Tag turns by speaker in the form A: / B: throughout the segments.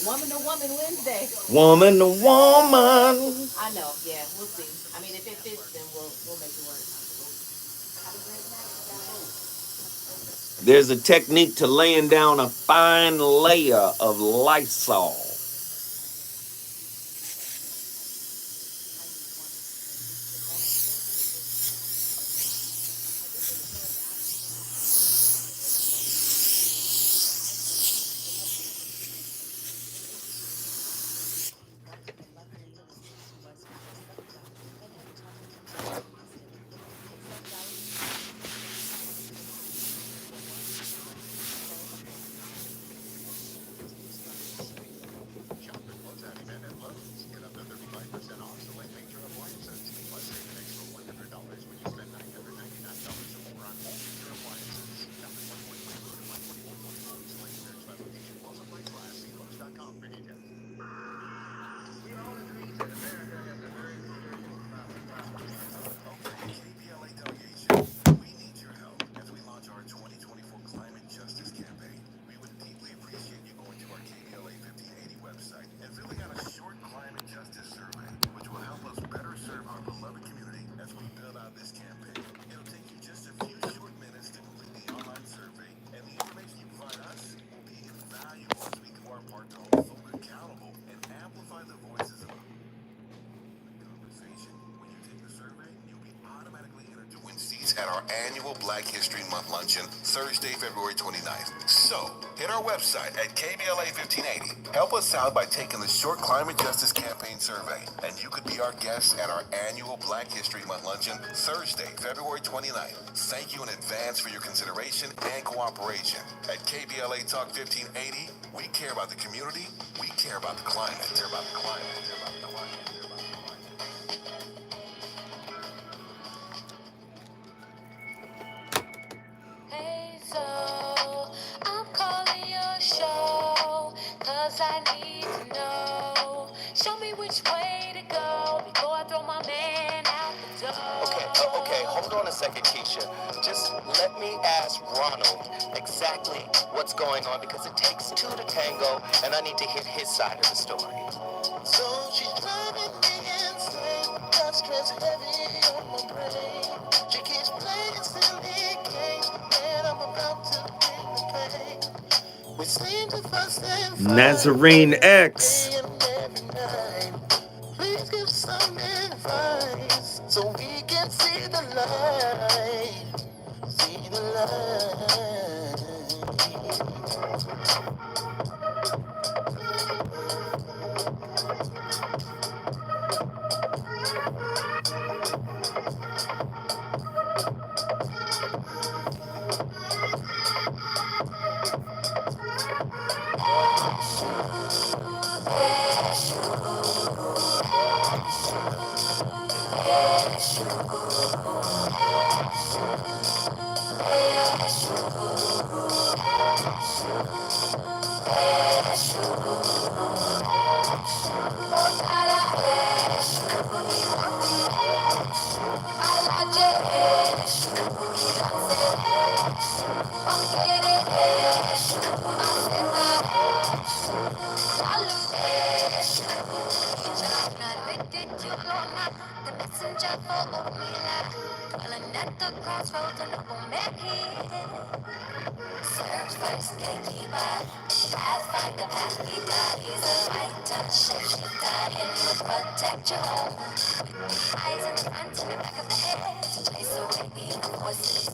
A: Woman to woman Wednesday.
B: Woman to woman.
A: I know. Yeah, we'll see. I mean, if it fits, then we'll make it work.
B: There's a technique to laying down a fine layer of Lysol.
C: At our annual Black History Month luncheon, Thursday, February 29th. So, hit our website at KBLA 1580. Help us out by taking the short climate justice campaign survey, and you could be our guest at our annual Black History Month luncheon, Thursday, February 29th. Thank you in advance for your consideration and cooperation. At KBLA Talk 1580, we care about the community, we care about the climate. Care about the climate. Care about the climate.
D: I need to know. Show me which way to go before I throw my man out the door.
E: Okay, hold on a second, Keisha. Just let me ask Ronald exactly what's going on, because it takes two to tango, and I need to hear his side of the story.
F: So she's driving me insane, got stress heavy on my brain. She keeps playing silly games, and I'm about to bring the pain. We seem to fuss and fight
B: Nazarene X.
F: day and every night. Please give some advice so we can see the light. See the light.
D: Crossroads and no man here. Search first, gatekeeper. Pathfinder, pathkeeper. He's a right touch, shapeshifter. And he'll protect your home. Eyes in the front and the back of the head. To chase away the voices.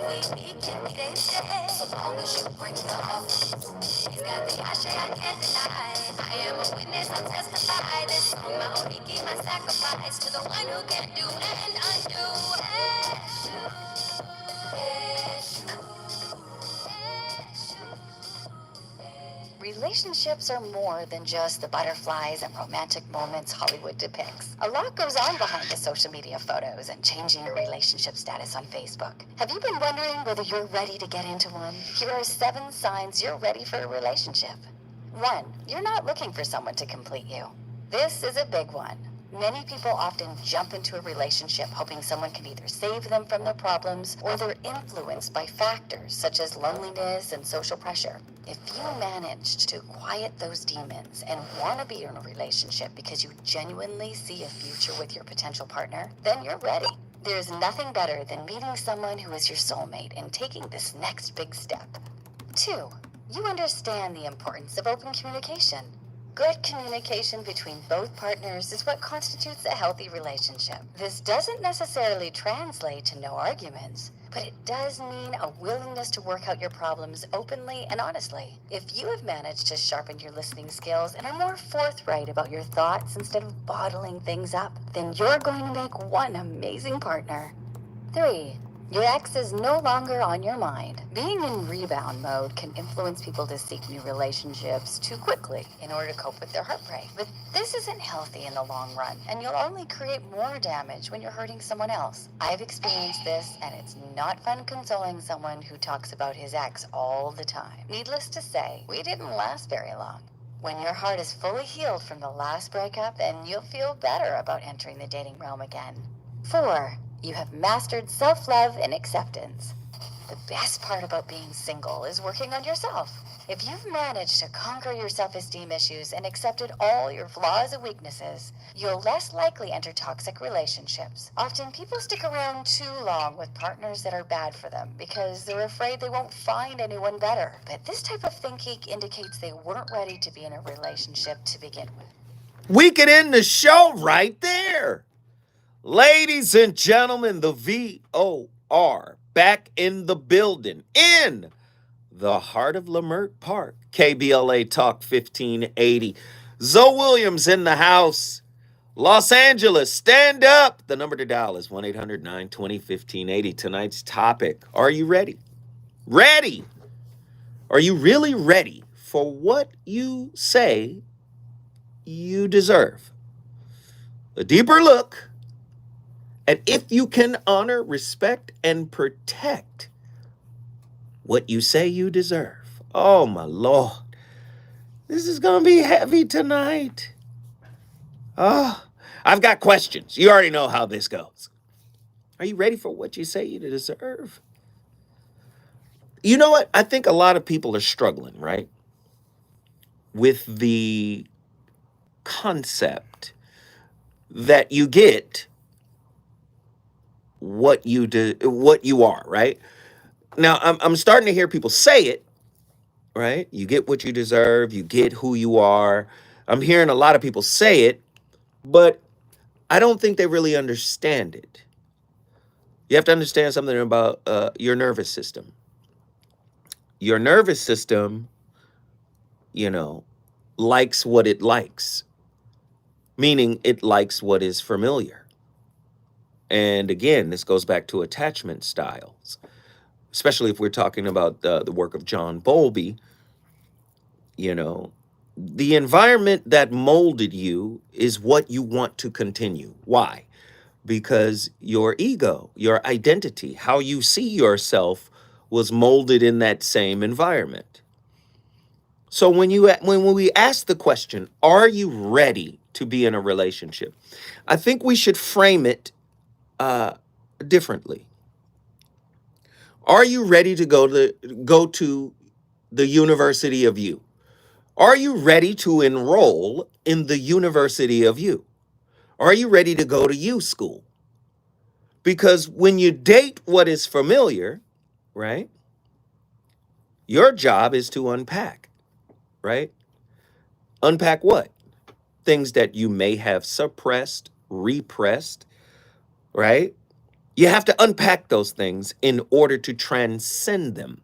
D: We can be they stay. So long as you bring the office. He's got the ashe I can't deny. I am a witness, I testify. This song, my oriki, my sacrifice. To the one who can do and undo.
G: Relationships are more than just the butterflies and romantic moments Hollywood depicts. A lot goes on behind the social media photos and changing your relationship status on Facebook. Have you been wondering whether you're ready to get into one? Here are 7 signs you're ready for a relationship. 1. You're not looking for someone to complete you. This is a big one. Many people often jump into a relationship hoping someone can either save them from their problems or they're influenced by factors such as loneliness and social pressure. If you managed to quiet those demons and want to be in a relationship because you genuinely see a future with your potential partner, then you're ready. There's nothing better than meeting someone who is your soulmate and taking this next big step. 2, you understand the importance of open communication. Good communication between both partners is what constitutes a healthy relationship. This doesn't necessarily translate to no arguments, but it does mean a willingness to work out your problems openly and honestly. If you have managed to sharpen your listening skills and are more forthright about your thoughts instead of bottling things up, then you're going to make one amazing partner. 3, your ex is no longer on your mind. Being in rebound mode can influence people to seek new relationships too quickly in order to cope with their heartbreak. But this isn't healthy in the long run, and you'll only create more damage when you're hurting someone else. I've experienced this, and it's not fun consoling someone who talks about his ex all the time. Needless to say, we didn't last very long. When your heart is fully healed from the last breakup, then you'll feel better about entering the dating realm again. 4, you have mastered self-love and acceptance. The best part about being single is working on yourself. If you've managed to conquer your self-esteem issues and accepted all your flaws and weaknesses, you'll less likely enter toxic relationships. Often people stick around too long with partners that are bad for them because they're afraid they won't find anyone better. But this type of thinking indicates they weren't ready to be in a relationship to begin with.
B: We could end the show right there. Ladies and gentlemen, the VOR back in the building in the heart of Leimert Park. KBLA Talk 1580. Zoe Williams in the house. Los Angeles, stand up. The number to dial is 1-800-920-1580. Tonight's topic, are you ready? Ready? Are you really ready for what you say you deserve? A deeper look and if you can honor, respect, and protect what you say you deserve. Oh, my Lord. This is going to be heavy tonight. Oh, I've got questions. You already know how this goes. Are you ready for what you say you deserve? You know what? I think a lot of people are struggling, right? With the concept that you get what you are, right? Now, I'm starting to hear people say it, right? You get what you deserve, you get who you are. I'm hearing a lot of people say it, but I don't think they really understand it. You have to understand something about your nervous system. Your nervous system, likes what it likes, meaning it likes what is familiar. And again, this goes back to attachment styles, especially if we're talking about the work of John Bowlby. The environment that molded you is what you want to continue. Why? Because your ego, your identity, how you see yourself was molded in that same environment. So when we ask the question, are you ready to be in a relationship? I think we should frame it differently. Are you ready to go to the University of You? Are you ready to enroll in the University of You? Are you ready to go to U school? Because when you date what is familiar, right? Your job is to unpack, right? Unpack what? Things that you may have suppressed, repressed, right? You have to unpack those things in order to transcend them.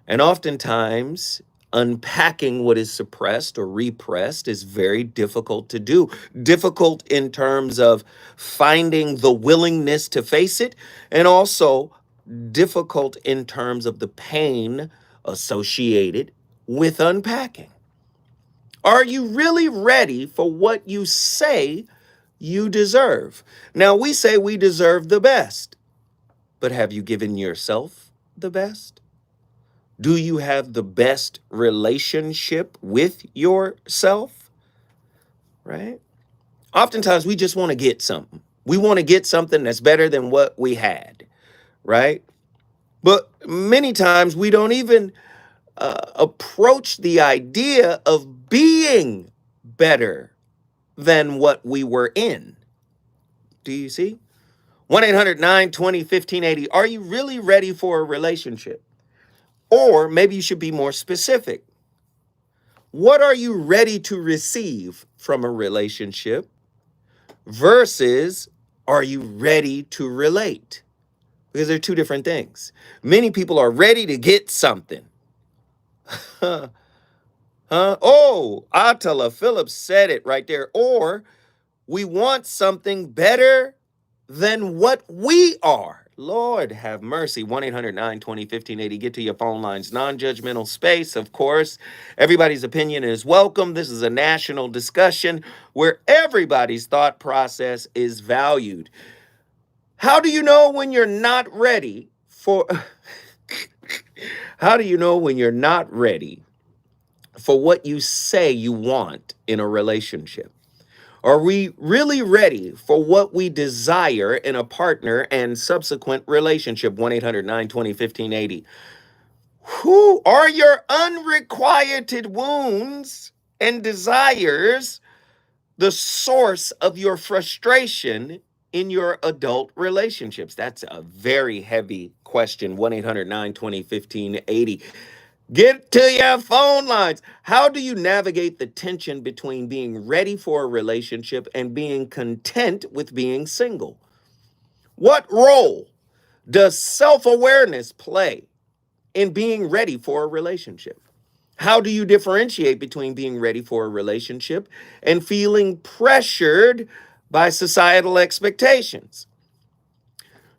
B: And oftentimes, unpacking what is suppressed or repressed is very difficult to do. Difficult in terms of finding the willingness to face it, and also difficult in terms of the pain associated with unpacking. Are you really ready for what you say you deserve? Now, we say we deserve the best, but have you given yourself the best? Do you have the best relationship with yourself? Right? Oftentimes we just want to get something. We want to get something that's better than what we had, right? But many times we don't even approach the idea of being better than what we were in. Do you see? 1-800-920-1580. Are you really ready for a relationship? Or maybe you should be more specific. What are you ready to receive from a relationship versus are you ready to relate? Because they're two different things. Many people are ready to get something. Huh? Oh, Attila Phillips said it right there. Or we want something better than what we are. Lord have mercy. 1-800-920-1580. Get to your phone lines. Non-judgmental space, of course. Everybody's opinion is welcome. This is a national discussion where everybody's thought process is valued. How do you know when you're not ready for... How do you know when you're not ready for what you say you want in a relationship? Are we really ready for what we desire in a partner and subsequent relationship? 1-800-920-1580. Who are your unrequited wounds and desires the source of your frustration in your adult relationships? That's a very heavy question. 1-800-920-1580. Get to your phone lines. How do you navigate the tension between being ready for a relationship and being content with being single? What role does self-awareness play in being ready for a relationship? How do you differentiate between being ready for a relationship and feeling pressured by societal expectations?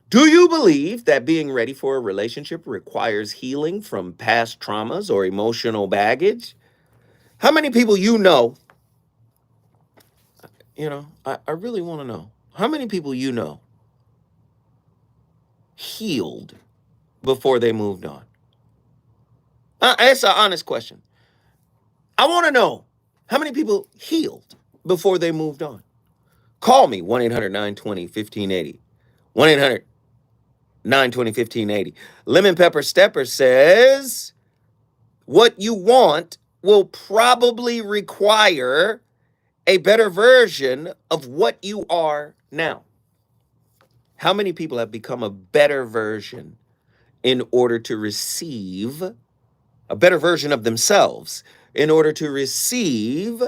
B: Do you believe that being ready for a relationship requires healing from past traumas or emotional baggage? How many people I really want to know. How many people healed before they moved on? That's an honest question. I want to know how many people healed before they moved on. Call me, 1-800-920-1580. 1-800-920-1580. Lemon Pepper Stepper says, what you want will probably require a better version of what you are now. How many people have become a better version in order to receive a better version of themselves in order to receive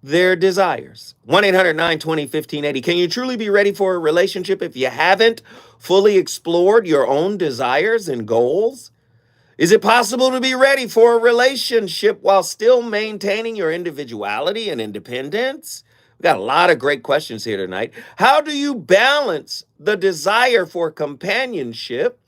B: their desires? 1-800-920-1580. Can you truly be ready for a relationship if you haven't fully explored your own desires and goals? Is it possible to be ready for a relationship while still maintaining your individuality and independence? We got a lot of great questions here tonight. How do you balance the desire for companionship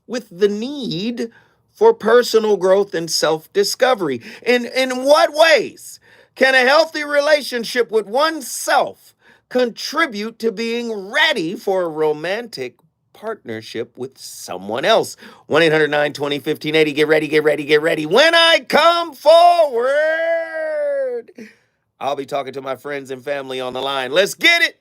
B: with the need for personal growth and self-discovery? In what ways can a healthy relationship with oneself contribute to being ready for a romantic partnership with someone else? 1-800-920-1580. Get ready, get ready, get ready. When I come forward, I'll be talking to my friends and family on the line. Let's get it.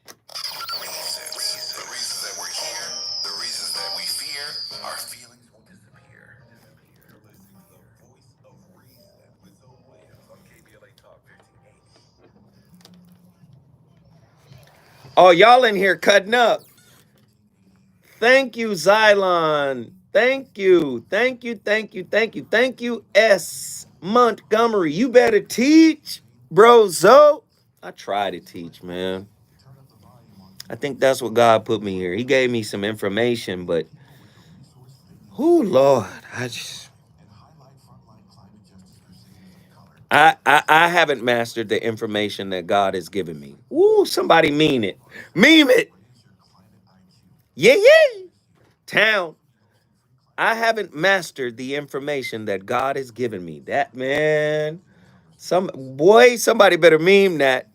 C: Reasons. The reasons that we're here, the reasons that we fear, our feelings will disappear. You're listening to the voice of reason with Zoe Williams on KBLA Talk 1580.
B: Oh, y'all in here cutting up. Thank you, Xylon. Thank you. Thank you. Thank you. Thank you. Thank you, S. Montgomery. You better teach, bro. Zo. I try to teach, man. I think that's what God put me here. He gave me some information, but Lord, I haven't mastered the information that God has given me. Somebody mean it. Meme it. Yeah. Town. I haven't mastered the information that God has given me. That, man, somebody better meme that.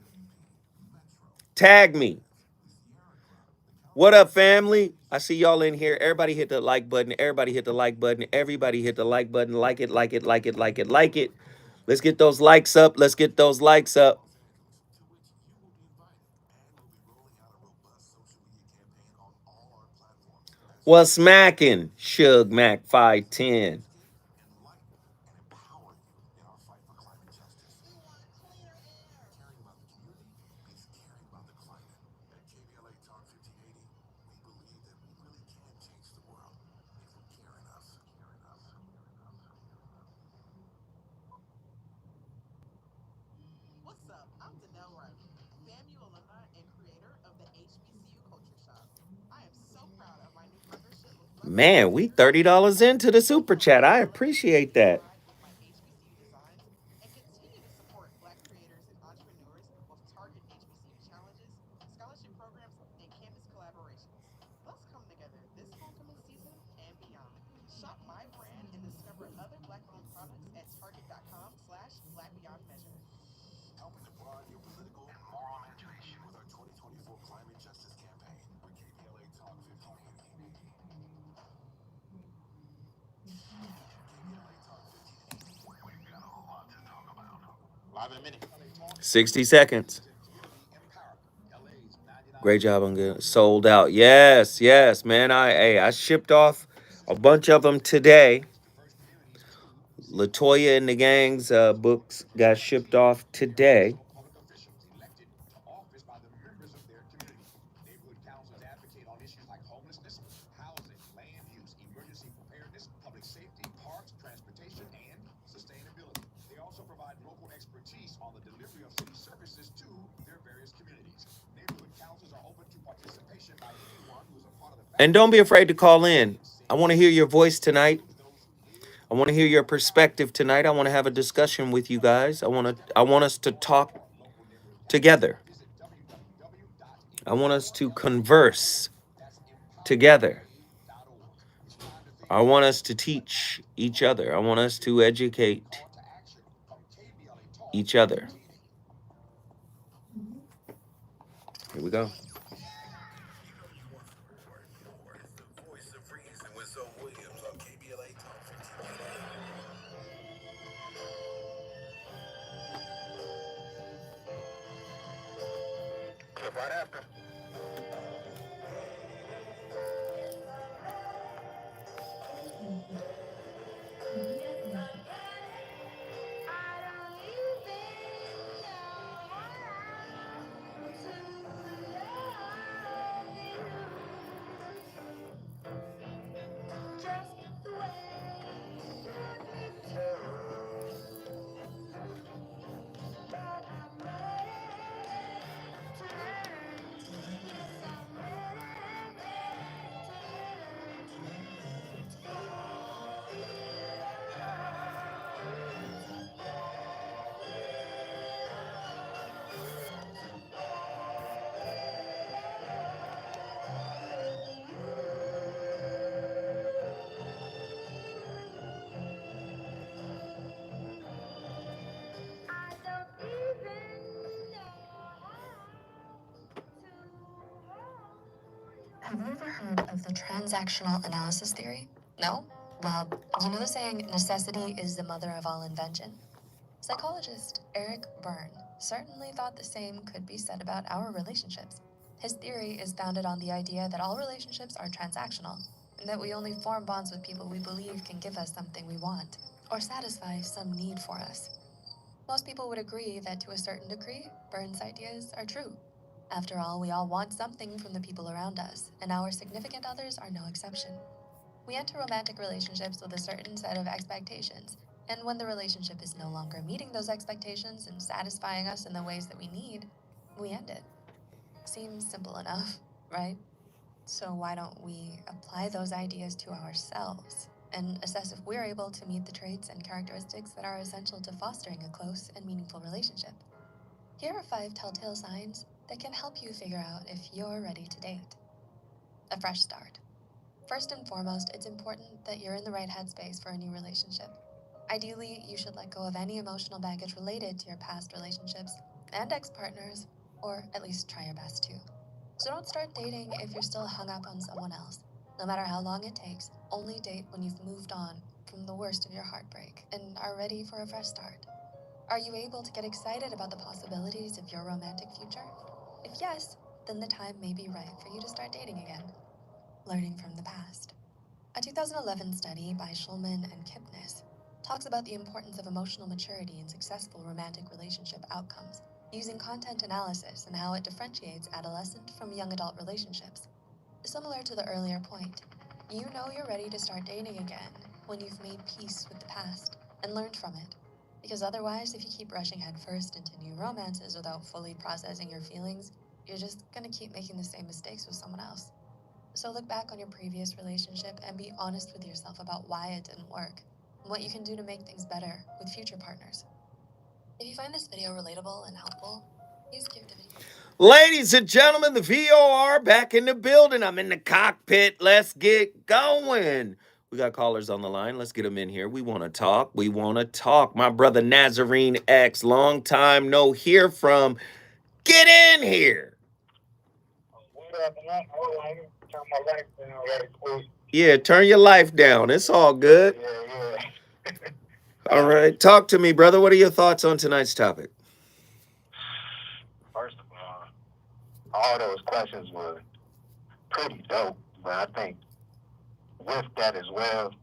B: Tag me. What up, family? I see y'all in here. Everybody hit the like button. Everybody hit the like button. Everybody hit the like button. Like it, like it, like it, like it, like it. Let's get those likes up. Let's get those likes up. What's smacking? Suge Mac 510. Man, we $30 into the super chat. I appreciate that.
E: Live in a minute.
B: 60 seconds. Great job on good. Sold out. Yes, yes, man. I shipped off a bunch of them today. Latoya and the gang's books got shipped off today. And don't be afraid to call in. I want to hear your voice tonight. I want to hear your perspective tonight. I want to have a discussion with you guys. I want us to talk together. I want us to converse together. I want us to teach each other. I want us to educate each other. Here we go.
E: Right after.
G: Have you ever heard of the transactional analysis theory? No? Well, you know the saying, necessity is the mother of all invention? Psychologist Eric Berne certainly thought the same could be said about our relationships. His theory is founded on the idea that all relationships are transactional, and that we only form bonds with people we believe can give us something we want, or satisfy some need for us. Most people would agree that to a certain degree, Berne's ideas are true. After all, we all want something from the people around us, and our significant others are no exception. We enter romantic relationships with a certain set of expectations, and when the relationship is no longer meeting those expectations and satisfying us in the ways that we need, we end it. Seems simple enough, right? So why don't we apply those ideas to ourselves and assess if we're able to meet the traits and characteristics that are essential to fostering a close and meaningful relationship? Here are 5 telltale signs that can help you figure out if you're ready to date. A fresh start. First and foremost, it's important that you're in the right headspace for a new relationship. Ideally, you should let go of any emotional baggage related to your past relationships and ex-partners, or at least try your best to. So don't start dating if you're still hung up on someone else. No matter how long it takes, only date when you've moved on from the worst of your heartbreak and are ready for a fresh start. Are you able to get excited about the possibilities of your romantic future? If yes, then the time may be right for you to start dating again.
H: Learning from the past. A 2011 study by Schulman and Kipnis talks about the importance of emotional maturity in successful romantic relationship outcomes, using content analysis and how it differentiates adolescent from young adult relationships. Similar to the earlier point, you know you're ready to start dating again when you've made peace with the past and learned from it. Because otherwise, if you keep rushing headfirst into new romances without fully processing your feelings, you're just gonna keep making the same mistakes with someone else. So look back on your previous relationship and be honest with yourself about why it didn't work and what you can do to make things better with future partners. If you find this video relatable and helpful, please give the video.
B: Ladies and gentlemen, the VOR back in the building. I'm in the cockpit. Let's get going. We got callers on the line. Let's get them in here. We want to talk. We want to talk. My brother Nazarene X, long time no hear from. Get in here. Yeah, turn your life down. It's all good. All right. Talk to me, brother. What are your thoughts on tonight's topic?
I: First of all those questions were pretty dope, but I think with that as well,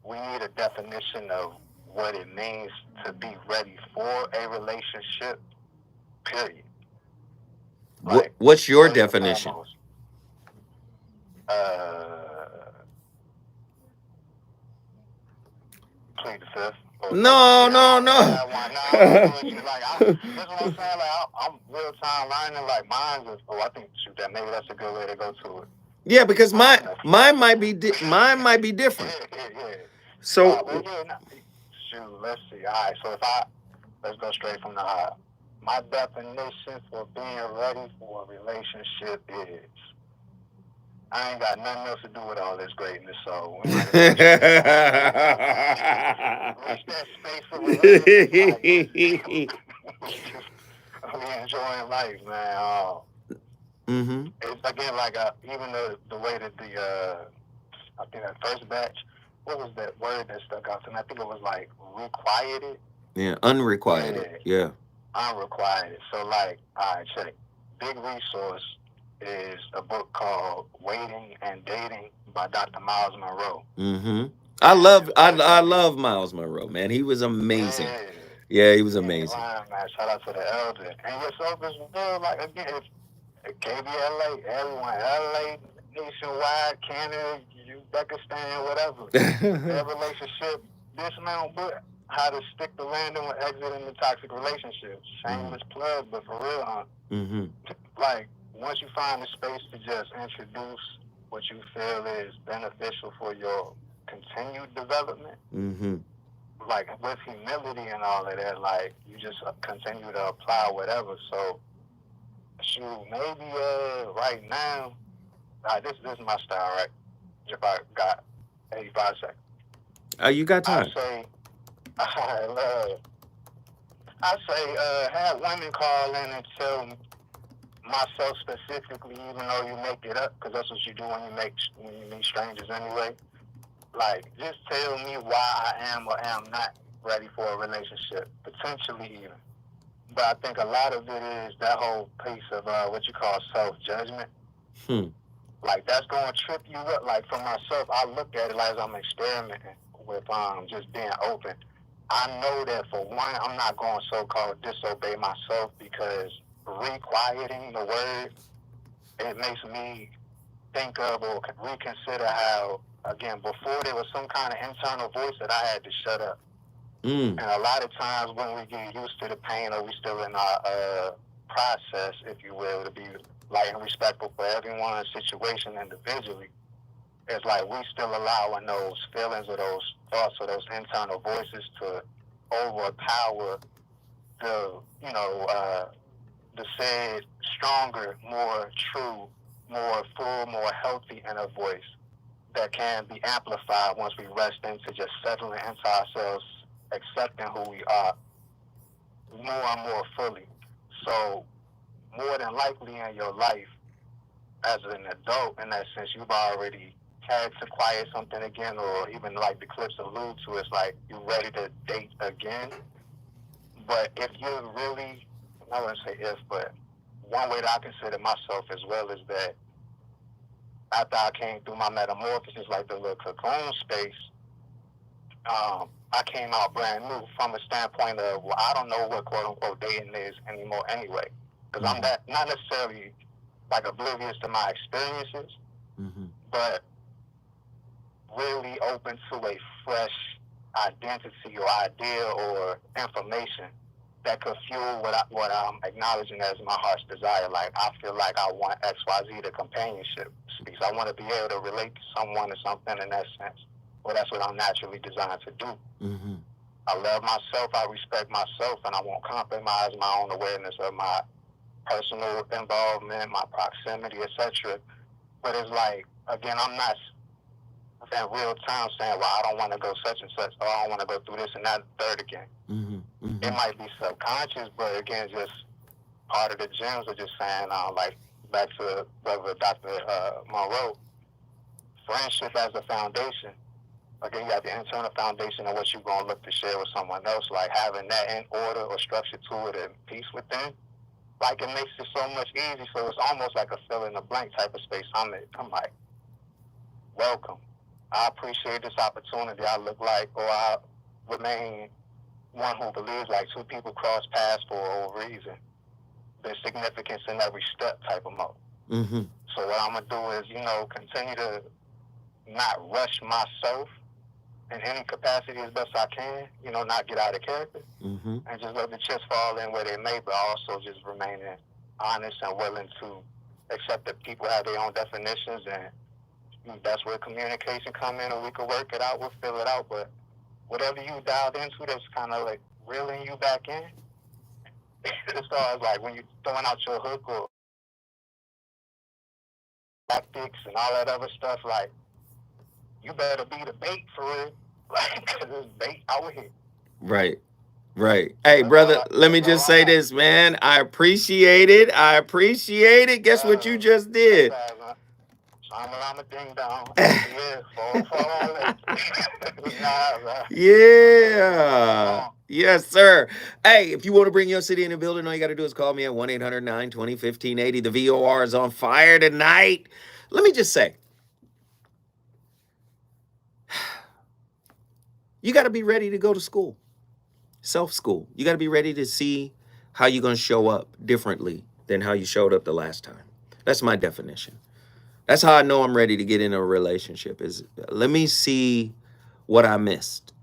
I: we need a definition of what it means to be ready for a relationship, period. Like,
B: what's your
I: first and
B: definition?
I: foremost, plead the fifth.
B: No.
I: That's what I'm saying. Like, I'm real time learning. Like, mine is. I think that maybe that's a good way to go to it.
B: Yeah, because mine might be different.
I: Yeah.
B: So
I: let's see. All right. So let's go straight from the high. My definition for being ready for a relationship is, I ain't got nothing else to do with all this greatness, so we might as well reach that space of relationship. We enjoying life, man. It's again like even the way that I think that first batch, what was that word that stuck out to me? I think it was like requited.
B: Yeah, unrequited. Yeah.
I: Unrequited. So like, all right, check. Big resource is a book called Waiting and Dating by Dr. Miles Monroe.
B: I love Miles Monroe, man. He was amazing. Yeah, he was amazing.
I: Man, shout out to the elder. And yourself as well, like again, if KBLA, everyone, LA, nationwide, Canada, Uzbekistan, whatever. Their relationship, dismount, but how to stick the landing when exiting the toxic relationships. Shameless plug, but for real, like, once you find a space to just introduce what you feel is beneficial for your continued development, like with humility and all of that, like you just continue to apply whatever. So, shoot, maybe right now, this is my style, right? If I got 85 seconds.
B: You got time.
I: I say have women call in and tell myself specifically, even though you make it up, because that's what you do when you meet strangers anyway. Like, just tell me why I am or am not ready for a relationship, potentially even. But I think a lot of it is that whole piece of what you call self-judgment. Like, that's going to trip you up. Like, for myself, I look at it like as I'm experimenting with just being open. I know that, for one, I'm not going to so-called disobey myself, because requieting the word, it makes me think of or reconsider how, again, before there was some kind of internal voice that I had to shut up. And a lot of times when we get used to the pain, or we still in our process, if you will, to be light and respectful for everyone's situation individually, it's like we still allowing those feelings or those thoughts or those internal voices to overpower the said stronger, more true, more full, more healthy inner voice that can be amplified once we rest into just settling into ourselves, accepting who we are more and more fully. So more than likely in your life, as an adult, in that sense, you've already had to quiet something again, or even like the clips allude to, it's like you're ready to date again. But if you're really, I wouldn't say if, but one way that I consider myself as well is that after I came through my metamorphosis, like the little cocoon space, I came out brand new from a standpoint of, well, I don't know what quote unquote dating is anymore anyway. Because I'm not necessarily like oblivious to my experiences, but really open to a fresh identity or idea or information that could fuel what I'm acknowledging as my heart's desire. Like, I feel like I want XYZ, the companionship space. I want to be able to relate to someone or something in that sense. Well, that's what I'm naturally designed to do. I love myself, I respect myself, and I won't compromise my own awareness of my personal involvement, my proximity, etc. But it's like, again, I'm not in real time saying, well, I don't want to go such and such, or I don't want to go through this and that and third again. It might be subconscious, but again, just part of the gems are just saying, like, back to Dr. Monroe, friendship as a foundation. Again, you got the internal foundation of what you're going to look to share with someone else, like having that in order or structure to it and peace within. Like, it makes it so much easy, so it's almost like a fill in the blank type of space I'm in. I'm like, welcome. I appreciate this opportunity. I look like, or I remain one who believes like two people cross paths for a reason. There's significance in every step type of mode. So what I'm going to do is, continue to not rush myself in any capacity as best I can, not get out of character, and just let the chips fall in where they may, but also just remaining honest and willing to accept that people have their own definitions, and that's where communication come in, and we can work it out, we'll fill it out, but whatever you dialed into that's kind of like reeling you back in, as far as like when you're throwing out your hook or tactics and all that other stuff, like, you better be the bait for it. Like, because it's bait out here.
B: Right. Hey, brother, let me just say this, man. I appreciate it. Guess what you just did?
I: I'm a ding dong.
B: Yeah. Yes, sir. Hey, if you want to bring your city in the building, all you got to do is call me at 1-800-920-1580. The VOR is on fire tonight. Let me just say, you got to be ready to go to school, self-school. You got to be ready to see how you're going to show up differently than how you showed up the last time. That's my definition. That's how I know I'm ready to get in a relationship, is let me see what I missed,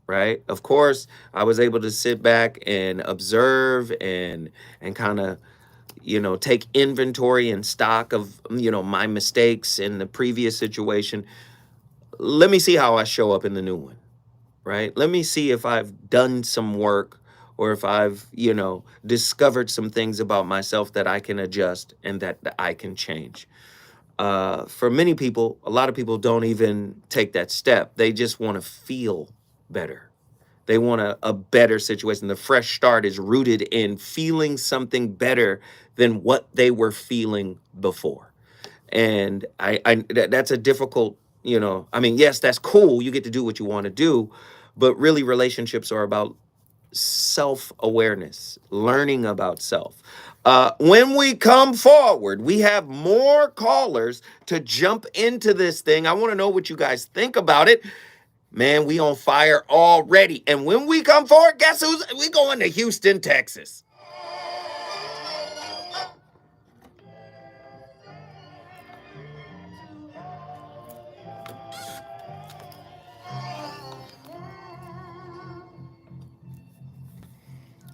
B: right? Of course, I was able to sit back and observe and kind of, take inventory and stock of, my mistakes in the previous situation. Let me see how I show up in the new one, right? Let me see if I've done some work or if I've, discovered some things about myself that I can adjust and that I can change. For many people, a lot of people don't even take that step. They just want to feel better. They want a better situation. The fresh start is rooted in feeling something better than what they were feeling before. And that's a difficult, yes, that's cool. You get to do what you want to do, but really relationships are about self-awareness, learning about self. When we come forward, we have more callers to jump into this thing. I want to know what you guys think about it. Man, we on fire already. And when we come forward, guess we going to Houston, Texas.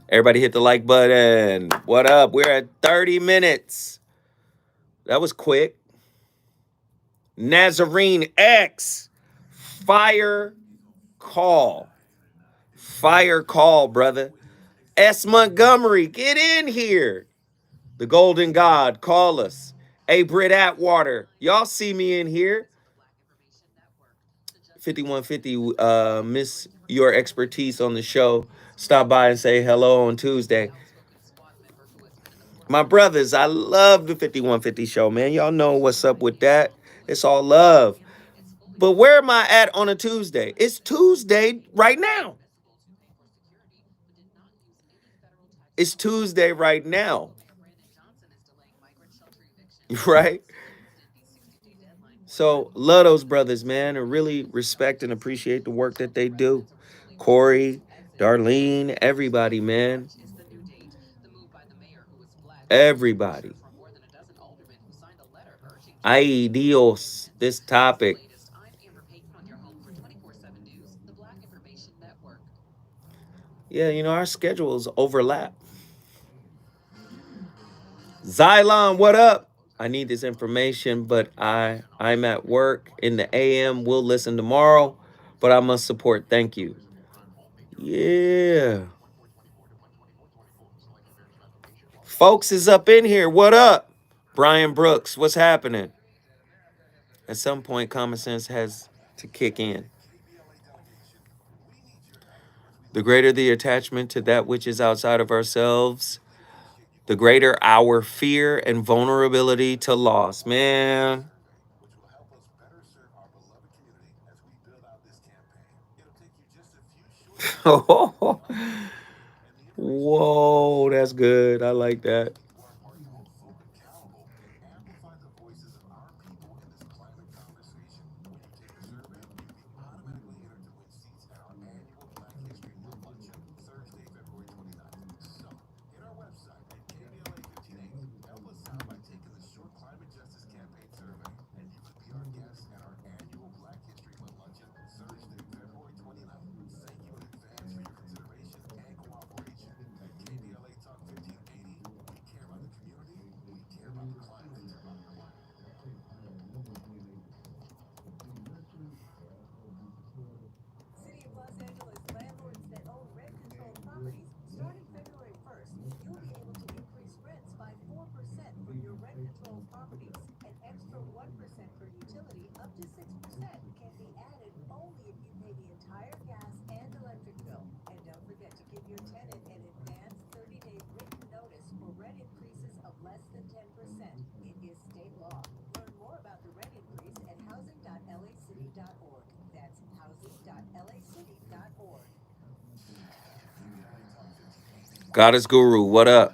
B: Everybody hit the like button. What up? We're at 30 minutes. That was quick. Nazarene X. Fire call. Fire call, brother. S. Montgomery, get in here. The Golden God, call us. A. Britt Atwater, y'all see me in here. 5150, miss your expertise on the show. Stop by and say hello on Tuesday. My brothers, I love the 5150 show, man. Y'all know what's up with that. It's all love. But where am I at on a Tuesday? It's Tuesday right now. It's Tuesday right now. Right? So love those brothers, man, and really respect and appreciate the work that they do. Corey, Darlene, everybody, man. Everybody. Ay Dios, this topic. Yeah, you know, our schedules overlap. Xylon, what up? I need this information, but I'm at work in the AM. We'll listen tomorrow, but I must support. Thank you. Yeah. Folks is up in here. What up? Brian Brooks, what's happening? At some point, common sense has to kick in. The greater the attachment to that which is outside of ourselves, the greater our fear and vulnerability to loss. Man. Whoa, that's good. I like that. Goddess Guru, what up?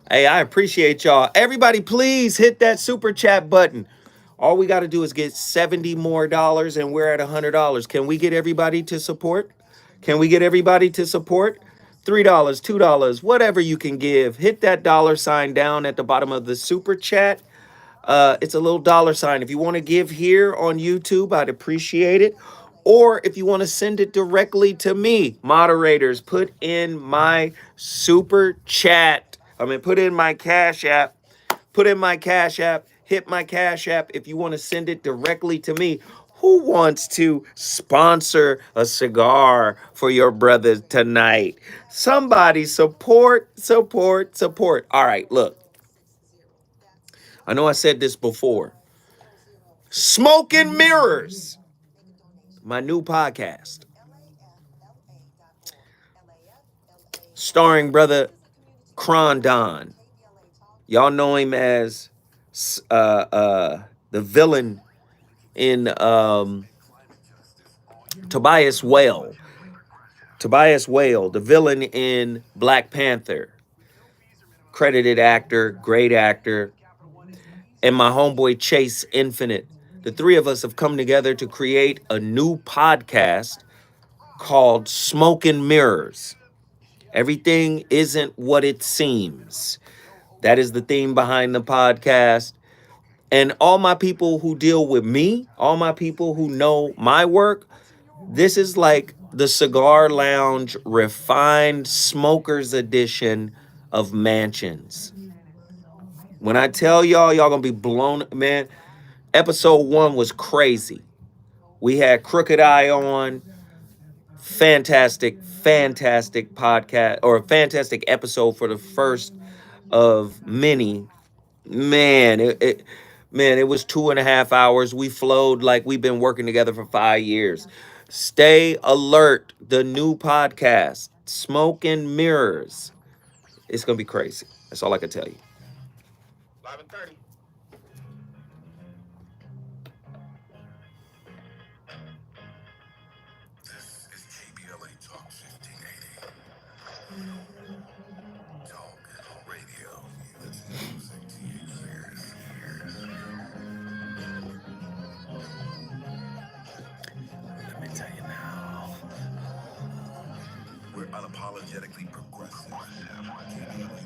B: Hey, I appreciate y'all. Everybody, please hit that super chat button. All we got to do is get $70 more, and we're at $100. Can we get everybody to support? Can we get everybody to support? $3, $2, whatever you can give. Hit that $ down at the bottom of the super chat. It's a little $. If you want to give here on YouTube, I'd appreciate it. Or if you want to send it directly to me, moderators, put in my super chat. Put in my Cash App. Put in my Cash App. Hit my Cash App if you want to send it directly to me. Who wants to sponsor a cigar for your brother tonight? Somebody support. All right, look. I know I said this before. Smoke and Mirrors, my new podcast, starring brother Crondon. Y'all know him as the villain in Tobias Whale. Tobias Whale, the villain in Black Panther. Credited actor, great actor. And my homeboy Chase Infinite. The three of us have come together to create a new podcast called Smoke and Mirrors. Everything isn't what it seems. That is the theme behind the podcast. And all my people who deal with me, all my people who know my work, this is like the Cigar Lounge refined smokers edition of Mansions. When I tell y'all gonna be blown, man. Episode 1 was crazy. We had Crooked Eye on. Fantastic podcast, or a fantastic episode for the first of many. Man, it was 2.5 hours. We flowed like we've been working together for 5 years. Stay alert. The new podcast, Smoke and Mirrors. It's gonna be crazy. That's all I can tell you.
I: 11:30.
C: Unapologetically progressive.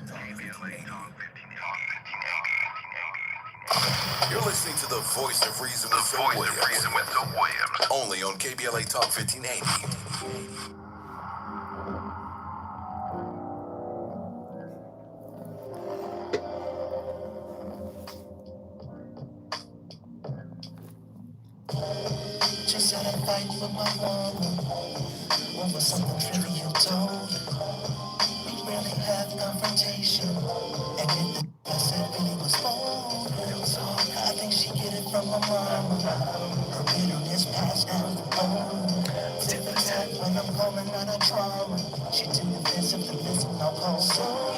C: KBLA Talk 1580. You're listening to the Voice of Reason with Phil Williams. Only on KBLA Talk 1580.
F: Just had a fight with my mama over something trivial told. We rarely have confrontation, and if the I said really was wrong, so I think she get it from my mama. Her bitterness passed down the bone. To the time when I'm calling out a trauma, she too defensive to listen. I'll call so.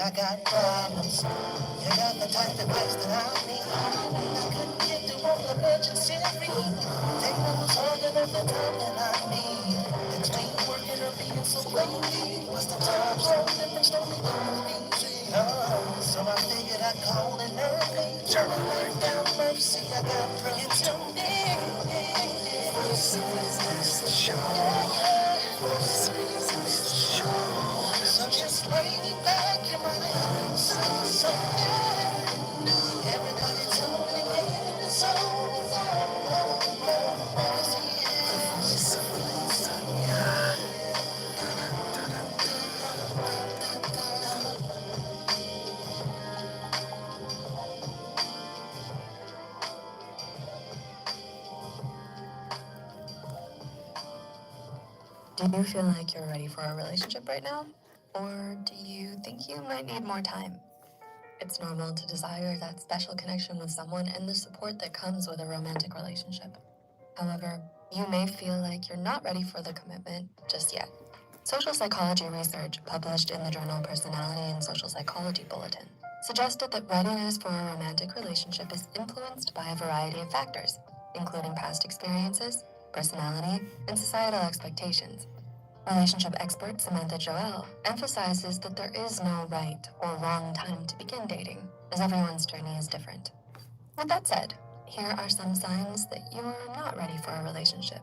F: I got problems. You got the type of advice that I need. I couldn't get to all the emergency. Take those harder than the time that I need. Explain working or being so lazy. What's the time zone difference? Don't make it easy. So I figured I'd call an early. Turn my life down, mercy. I got praying to me. So just lay back in my hands. So everybody tell me it's over.
H: Do you feel like you're ready for a relationship right now? Or do you think you might need more time? It's normal to desire that special connection with someone and the support that comes with a romantic relationship. However, you may feel like you're not ready for the commitment just yet. Social psychology research published in the journal Personality and Social Psychology Bulletin suggested that readiness for a romantic relationship is influenced by a variety of factors, including past experiences, personality, and societal expectations. Relationship expert Samantha Joel emphasizes that there is no right or wrong time to begin dating, as everyone's journey is different. With that said, here are some signs that you're not ready for a relationship,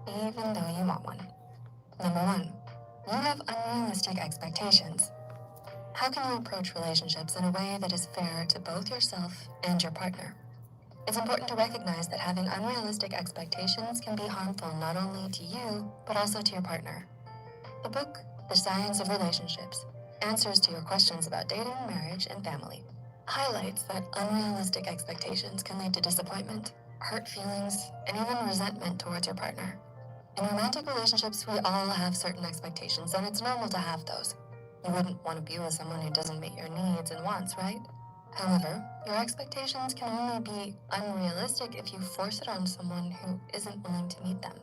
H: even though you want one. Number 1, you have unrealistic expectations. How can you approach relationships in a way that is fair to both yourself and your partner? It's important to recognize that having unrealistic expectations can be harmful not only to you, but also to your partner. The book, The Science of Relationships, answers to your questions about dating, marriage, and family, highlights that unrealistic expectations can lead to disappointment, hurt feelings, and even resentment towards your partner. In romantic relationships, we all have certain expectations, and it's normal to have those. You wouldn't want to be with someone who doesn't meet your needs and wants, right? However, your expectations can only be unrealistic if you force it on someone who isn't willing to meet them.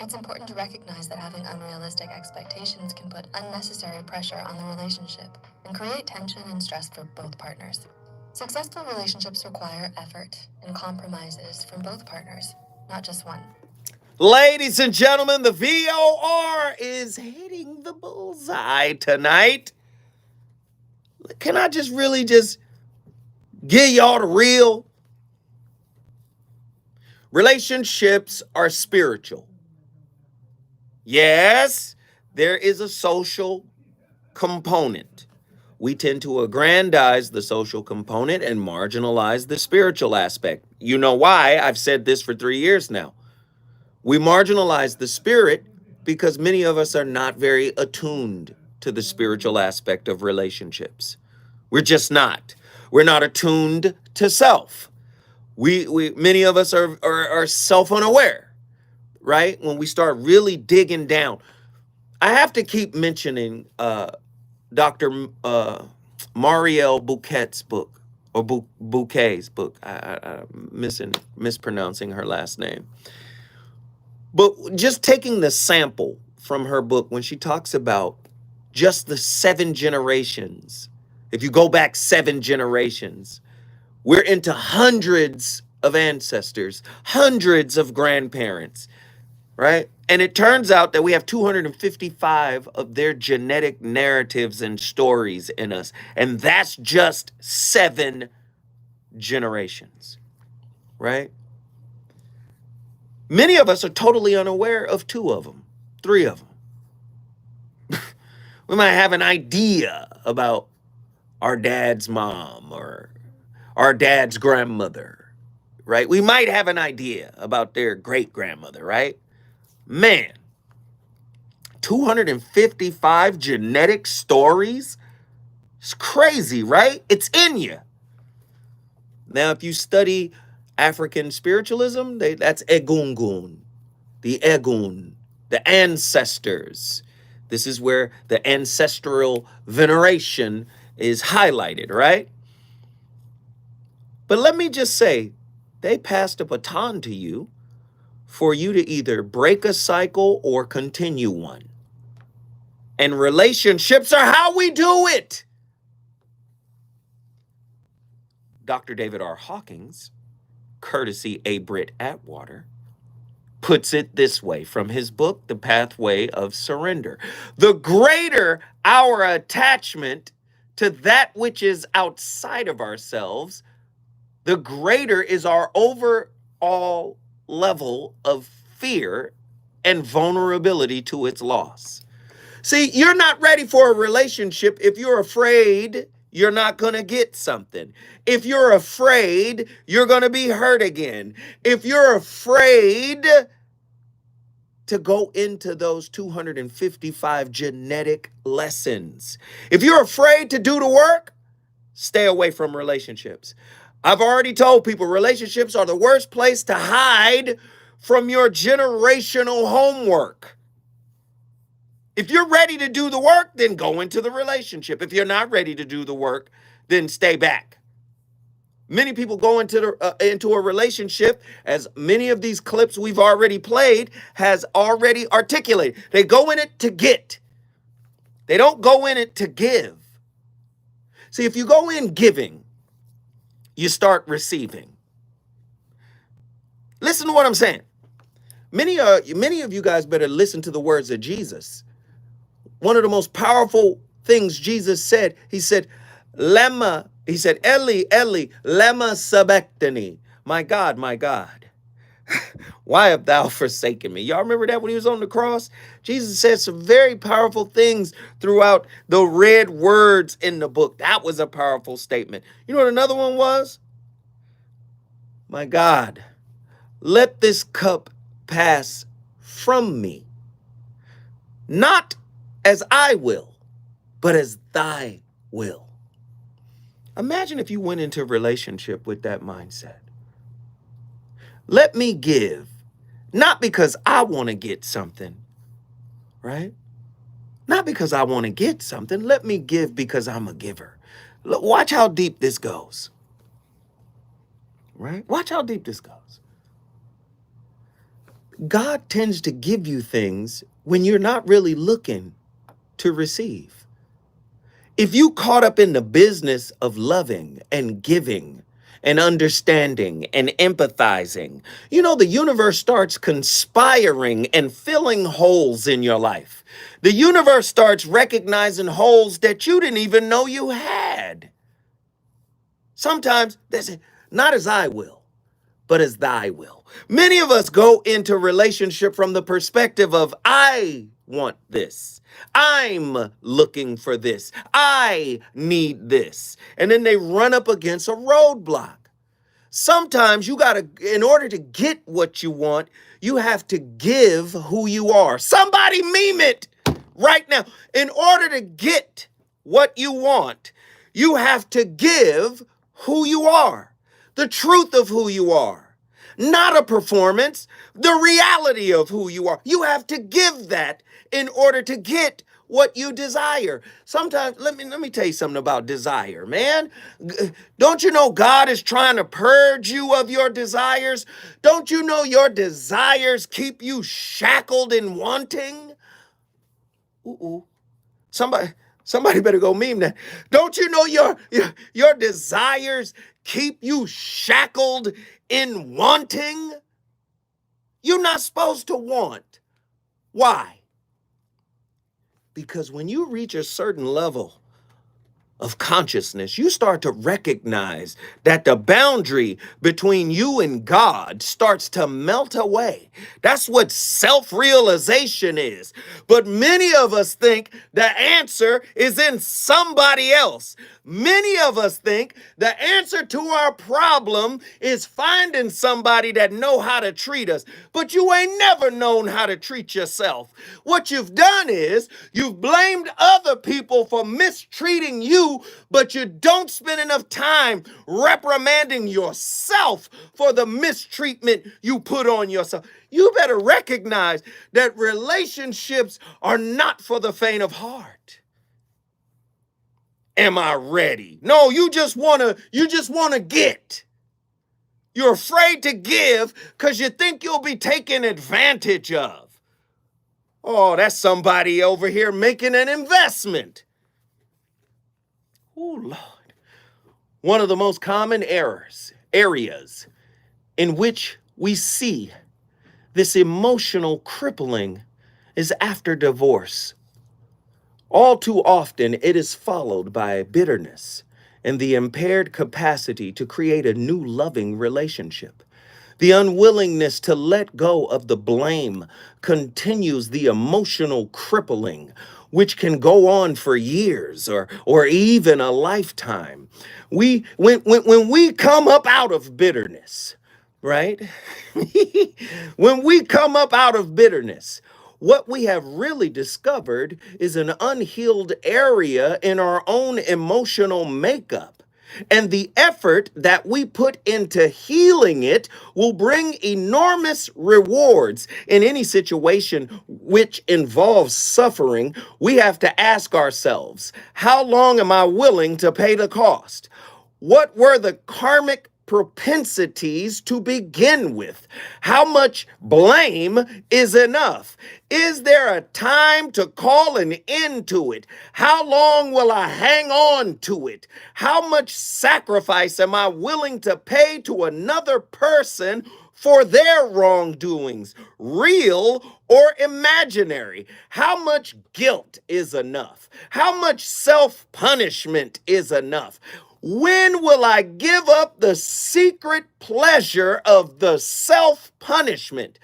H: It's important to recognize that having unrealistic expectations can put unnecessary pressure on the relationship and create tension and stress for both partners. Successful relationships require effort and compromises from both partners, not just one.
B: Ladies and gentlemen, the VOR is hitting the bullseye tonight. Can I just give y'all the real? Relationships are spiritual. Yes, there is a social component. We tend to aggrandize the social component and marginalize the spiritual aspect. You know why? I've said this for 3 years now. We marginalize the spirit because many of us are not very attuned to the spiritual aspect of relationships. We're just not. We're not attuned to self. Many of us are self-unaware, right? When we start really digging down. I have to keep mentioning Dr. Marielle Bouquet's book, or Bouquet's book. I'm mispronouncing her last name. But just taking the sample from her book when she talks about just the 7 generations, if you go back 7 generations, we're into hundreds of ancestors, hundreds of grandparents, right? And it turns out that we have 255 of their genetic narratives and stories in us. And that's just 7 generations, right? Many of us are totally unaware of 2 of them, 3 of them. We might have an idea about our dad's mom or our dad's grandmother, right? We might have an idea about their great grandmother, right? Man, 255 genetic stories? It's crazy, right? It's in you. Now, if you study African spiritualism, that's Egungun, the Egun, the ancestors. This is where the ancestral veneration is highlighted, right? But let me just say, they passed a baton to you for you to either break a cycle or continue one. And relationships are how we do it. Dr. David R. Hawkins, courtesy A. Britt Atwater, puts it this way from his book, The Pathway of Surrender. The greater our attachment to that which is outside of ourselves, the greater is our overall level of fear and vulnerability to its loss. See, you're not ready for a relationship if you're afraid you're not going to get something. If you're afraid you're going to be hurt again. If you're afraid to go into those 255 genetic lessons. If you're afraid to do the work, stay away from relationships. I've already told people relationships are the worst place to hide from your generational homework. If you're ready to do the work, then go into the relationship. If you're not ready to do the work, then stay back. Many people go into a relationship, as many of these clips we've already played has already articulated. They go in it to get. They don't go in it to give. See, if you go in giving, you start receiving. Listen to what I'm saying. Many of you guys better listen to the words of Jesus. One of the most powerful things Jesus said, he said, Eli, Eli, lema sabachthani. My God, why have thou forsaken me? Y'all remember that when he was on the cross? Jesus said some very powerful things throughout the red words in the book. That was a powerful statement. You know what another one was? My God, let this cup pass from me. Not as I will, but as thy will. Imagine if you went into a relationship with that mindset. Let me give, not because I want to get something, right? Not because I want to get something. Let me give because I'm a giver. Look, watch how deep this goes, right? Watch how deep this goes. God tends to give you things when you're not really looking to receive. If you caught up in the business of loving and giving and understanding and empathizing, you know, the universe starts conspiring and filling holes in your life. The universe starts recognizing holes that you didn't even know you had. Sometimes that's not as I will, but as thy will. Many of us go into relationship from the perspective of I want this. I'm looking for this. I need this. And then they run up against a roadblock. Sometimes you got to, in order to get what you want, you have to give who you are. Somebody meme it right now. In order to get what you want, you have to give who you are, the truth of who you are. Not a performance, the reality of who you are. You have to give that in order to get what you desire. Sometimes, let me tell you something about desire, man. Don't you know God is trying to purge you of your desires? Don't you know your desires keep you shackled in wanting? Ooh. Somebody better go meme that. Don't you know your desires keep you shackled in wanting? You're not supposed to want. Why? Because when you reach a certain level of consciousness, you start to recognize that the boundary between you and God starts to melt away. That's what self-realization is. But many of us think the answer is in somebody else. Many of us think the answer to our problem is finding somebody that know how to treat us. But you ain't never known how to treat yourself. What you've done is you've blamed other people for mistreating you, but you don't spend enough time reprimanding yourself for the mistreatment you put on yourself. You better recognize that relationships are not for the faint of heart. Am I ready? No, you just want to get. You're afraid to give because you think you'll be taken advantage of. Oh, that's somebody over here making an investment. Oh, Lord. One of the most common areas in which we see this emotional crippling is after divorce. All too often, it is followed by bitterness and the impaired capacity to create a new loving relationship. The unwillingness to let go of the blame continues the emotional crippling, which can go on for years or even a lifetime. When we come up out of bitterness, right? When we come up out of bitterness, what we have really discovered is an unhealed area in our own emotional makeup. And the effort that we put into healing it will bring enormous rewards. In any situation which involves suffering, we have to ask ourselves, how long am I willing to pay the cost? What were the karmic propensities to begin with? How much blame is enough? Is there a time to call an end to it? How long will I hang on to it? How much sacrifice am I willing to pay to another person for their wrongdoings, real or imaginary? How much guilt is enough? How much self-punishment is enough? When will I give up the secret pleasure of the self-punishment?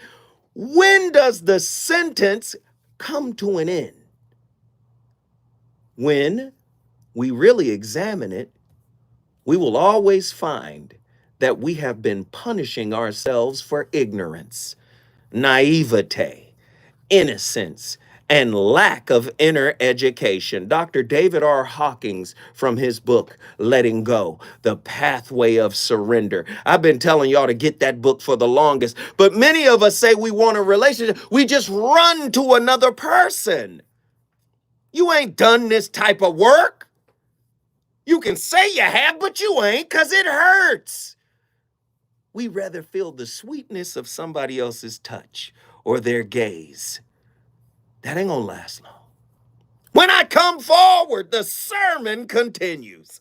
B: When does the sentence come to an end? When we really examine it, we will always find that we have been punishing ourselves for ignorance, naivete, innocence, and lack of inner education. Dr. David R. Hawkins, from his book, Letting Go, The Pathway of Surrender. I've been telling y'all to get that book for the longest, but many of us say we want a relationship. We just run to another person. You ain't done this type of work. You can say you have, but you ain't, because it hurts. We rather feel the sweetness of somebody else's touch or their gaze. That ain't gonna last long. When I come forward, the sermon continues.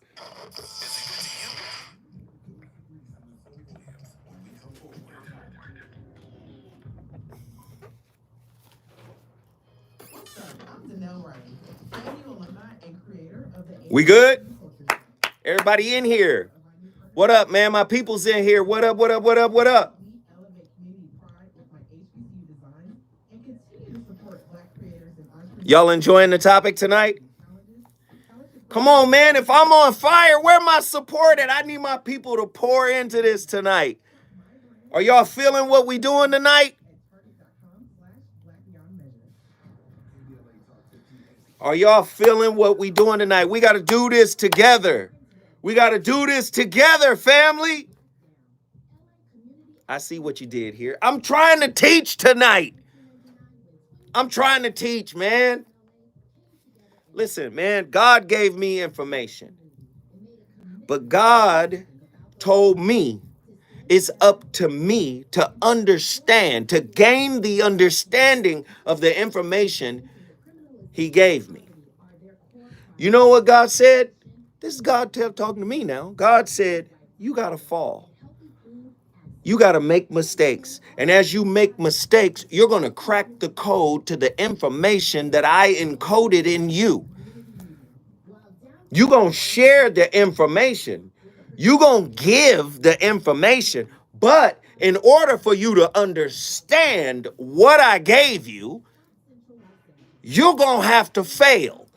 B: We good? Everybody in here? What up, man? My people's in here. What up, what up, what up, what up? Y'all enjoying the topic tonight? Come on, man. If I'm on fire, where my support at? I need my people to pour into this tonight. Are y'all feeling what we doing tonight? Are y'all feeling what we doing tonight? We got to do this together. We got to do this together, family. I see what you did here. I'm trying to teach tonight. I'm trying to teach, man. Listen, man, God gave me information. But God told me it's up to me to understand, to gain the understanding of the information he gave me. You know what God said? This is God talking to me now. God said, you got to fall. You got to make mistakes. And as you make mistakes, you're going to crack the code to the information that I encoded in you. You're going to share the information. You're going to give the information. But in order for you to understand what I gave you, you're going to have to fail.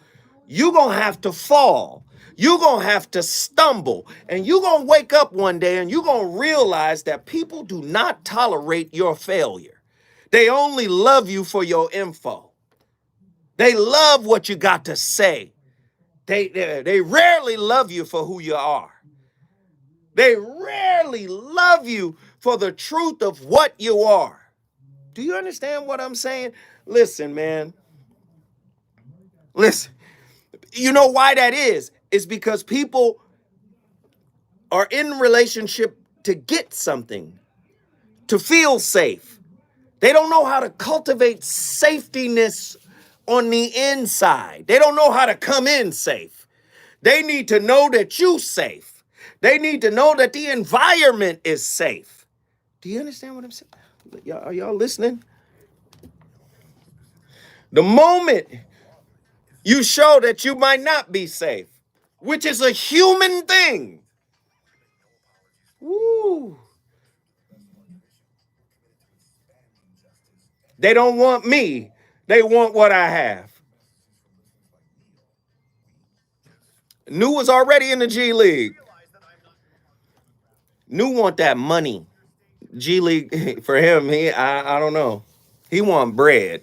B: You're going to have to fall. You're going to have to stumble. And you're going to wake up one day and you're going to realize that people do not tolerate your failure. They only love you for your info. They love what you got to say. They rarely love you for who you are. They rarely love you for the truth of what you are. Do you understand what I'm saying? Listen, man. Listen. You know why that is? It's because people are in relationship to get something, to feel safe. They don't know how to cultivate safetyness on the inside. They don't know how to come in safe. They need to know that you're safe. They need to know that the environment is safe. Do you understand what I'm saying? Are y'all listening? The moment you show that you might not be safe, which is a human thing. Woo. They don't want me. They want what I have. New was already in the G League. New want that money. G League, for him, I don't know. He want bread.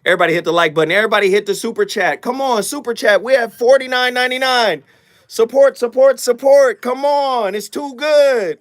B: Everybody hit the like button. Everybody hit the super chat. Come on, super chat. We have $49.99. Support, support, support. Come on. It's too good.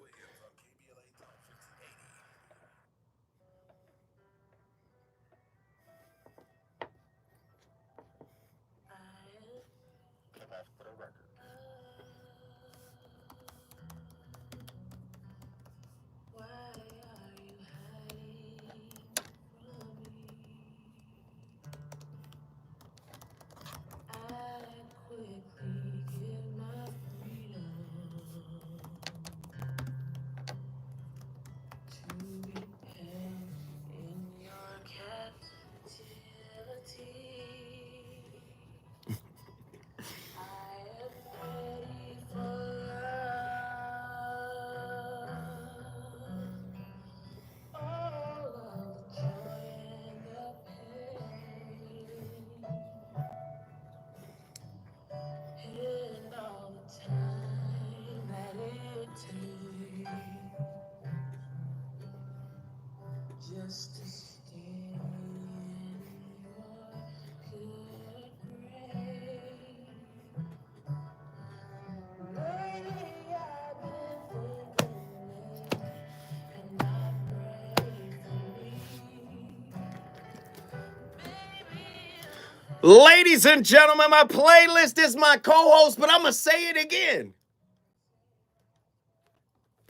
B: Ladies and gentlemen, my playlist is my co-host, but I'm going to say it again.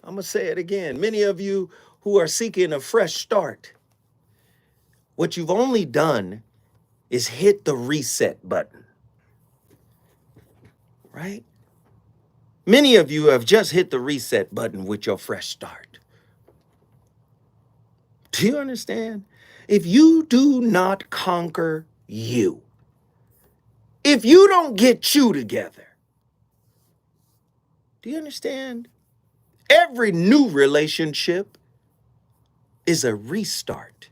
B: I'm going to say it again. Many of you who are seeking a fresh start, what you've only done is hit the reset button, right? Many of you have just hit the reset button with your fresh start. Do you understand? If you do not conquer you, if you don't get you together, do you understand? Every new relationship is a restart.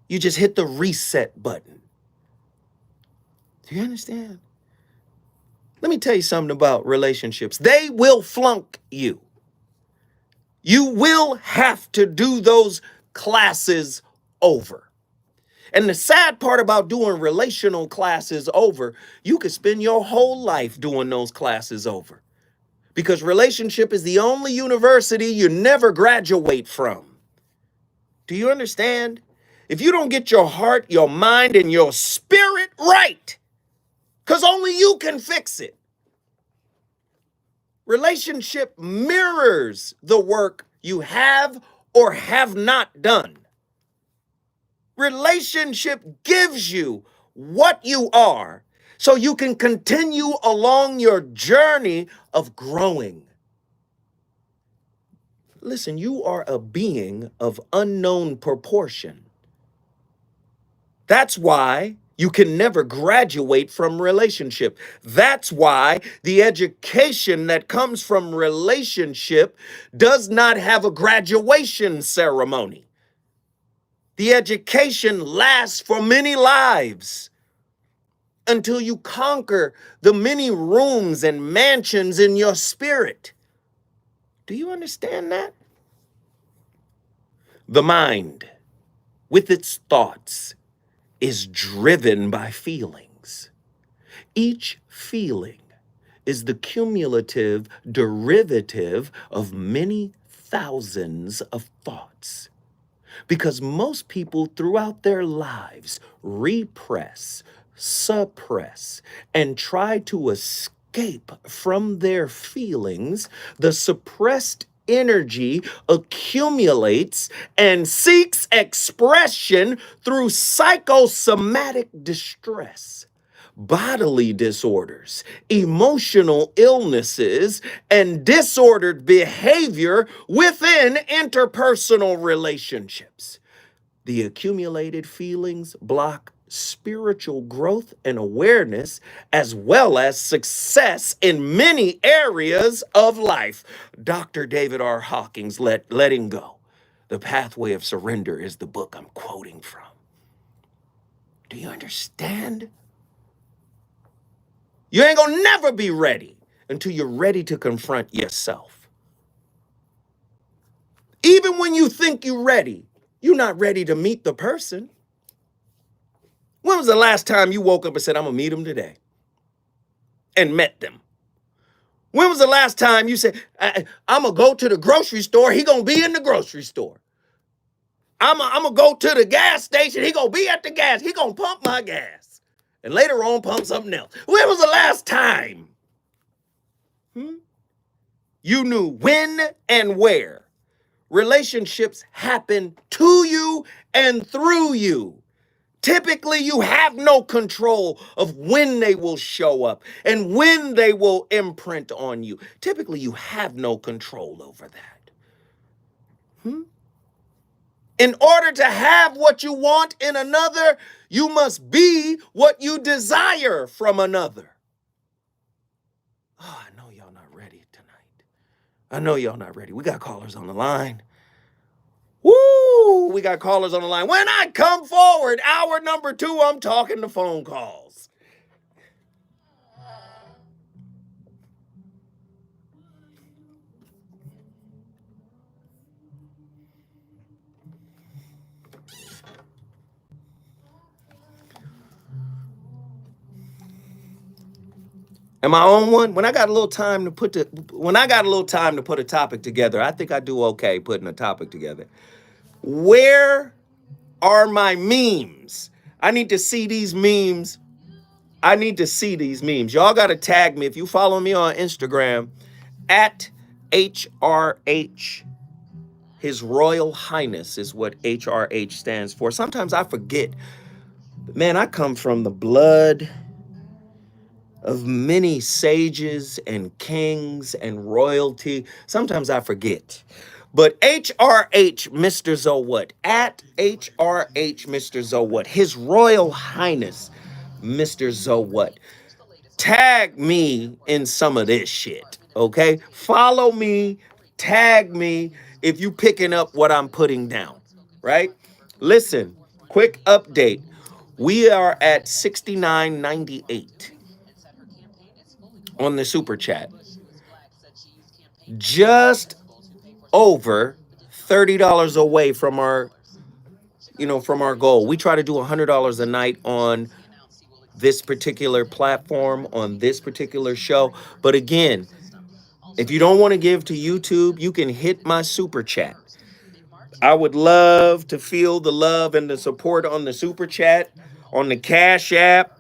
B: You just hit the reset button. Do you understand? Let me tell you something about relationships. They will flunk you. You will have to do those classes over. And the sad part about doing relational classes over, you could spend your whole life doing those classes over. Because relationship is the only university you never graduate from. Do you understand? If you don't get your heart, your mind, and your spirit right, because only you can fix it. Relationship mirrors the work you have or have not done. Relationship gives you what you are so you can continue along your journey of growing. Listen, you are a being of unknown proportion. That's why you can never graduate from relationship. That's why the education that comes from relationship does not have a graduation ceremony. The education lasts for many lives until you conquer the many rooms and mansions in your spirit. Do you understand that? The mind, with its thoughts, is driven by feelings. Each feeling is the cumulative derivative of many thousands of thoughts. Because most people throughout their lives repress, suppress, and try to escape from their feelings, the suppressed energy accumulates and seeks expression through psychosomatic distress, bodily disorders, emotional illnesses, and disordered behavior within interpersonal relationships. The accumulated feelings block spiritual growth and awareness, as well as success in many areas of life. Dr. David R. Hawkins' Letting Go. The Pathway of Surrender is the book I'm quoting from. Do you understand? You ain't gonna never be ready until you're ready to confront yourself. Even when you think you're ready, you're not ready to meet the person. When was the last time you woke up and said, I'm gonna meet them today? And met them? When was the last time you said, I'm gonna go to the grocery store, he gonna be in the grocery store? I'm gonna go to the gas station, he gonna be at the gas, he gonna pump my gas. And later on pump something else. When was the last time? You knew when and where. Relationships happen to you and through you. Typically, you have no control of when they will show up and when they will imprint on you. Typically, you have no control over that. In order to have what you want in another, you must be what you desire from another. Oh, I know y'all not ready tonight. I know y'all not ready. We got callers on the line. Woo! We got callers on the line. When I come forward, hour number 2, I'm talking to phone calls. Am I on one? When I got a little time to put a topic together, I think I do okay putting a topic together. Where are my memes? I need to see these memes. Y'all got to tag me. If you follow me on Instagram, at HRH. His Royal Highness is what HRH stands for. Sometimes I forget. Man, I come from the blood of many sages and kings and royalty. Sometimes I forget. But HRH, Mr. Zowat, at HRH, Mr. Zowat, His Royal Highness, Mr. Zowat. Tag me in some of this shit, okay? Follow me, tag me if you picking up what I'm putting down, right? Listen, quick update. We are at $69.98 on the super chat. Just over $30 away from our goal. We try to do $100 a night on this particular platform, on this particular show. But again, if you don't want to give to YouTube, you can hit my super chat. I would love to feel the love and the support on the super chat, on the Cash App.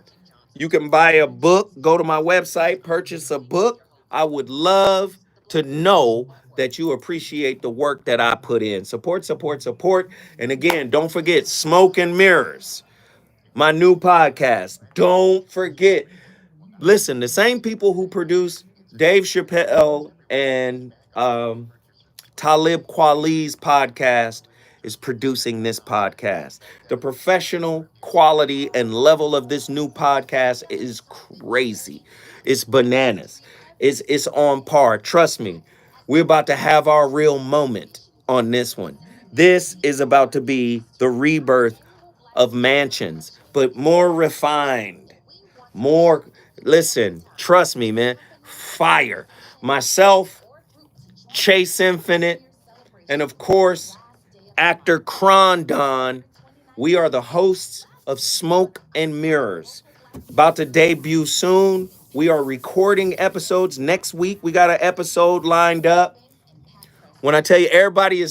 B: You can buy a book, go to my website, purchase a book. I would love to know that you appreciate the work that I put in. Support, support, support. And again, don't forget Smoke and Mirrors, my new podcast. Don't forget. Listen, the same people who produce Dave Chappelle and Talib Kweli's podcast is producing this podcast. The professional quality and level of this new podcast is crazy. It's bananas. It's on par. Trust me. We're about to have our real moment on this one. This is about to be the rebirth of mansions, but more refined, more, listen, trust me, man, fire. Myself, Chase Infinite, and of course, actor Crondon. We are the hosts of Smoke and Mirrors. About to debut soon. We are recording episodes next week. We got an episode lined up. When I tell you everybody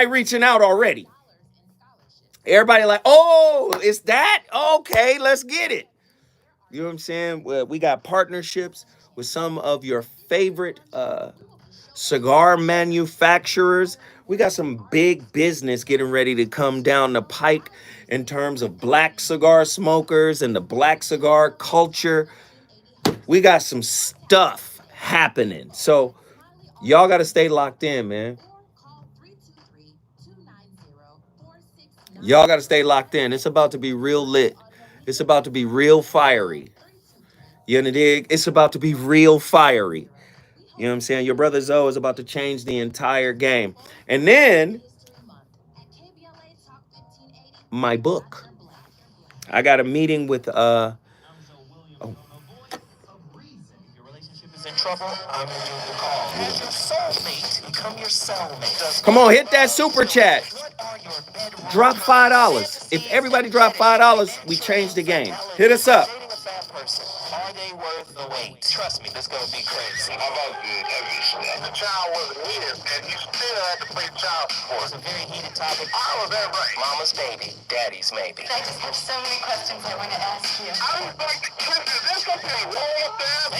B: reaching out already. Everybody like, oh, it's that? Okay, let's get it. You know what I'm saying? We got partnerships with some of your favorite cigar manufacturers. We got some big business getting ready to come down the pike in terms of black cigar smokers and the black cigar culture. We got some stuff happening. So y'all got to stay locked in, man. Y'all got to stay locked in. It's about to be real lit. It's about to be real fiery. You know, dig? It's about to be real fiery. You know what I'm saying? Your brother Zoe is about to change the entire game. And then my book. I got a meeting with
E: In trouble, I'm gonna do the call. As your soulmate, become your cellmate.
B: come on, hit that super chat. Drop $5. If everybody drop $5, we change the game. Hit us up.
E: Dating a bad person, are they worth the wait? Trust me, this gonna be crazy.
I: How about the child wasn't here, and you still had to play child support?
E: It's a very heated topic.
I: How was that right?
E: Mama's baby, daddy's maybe.
G: I just have so many questions I want to ask you.
I: I was like, is this something wrong with them?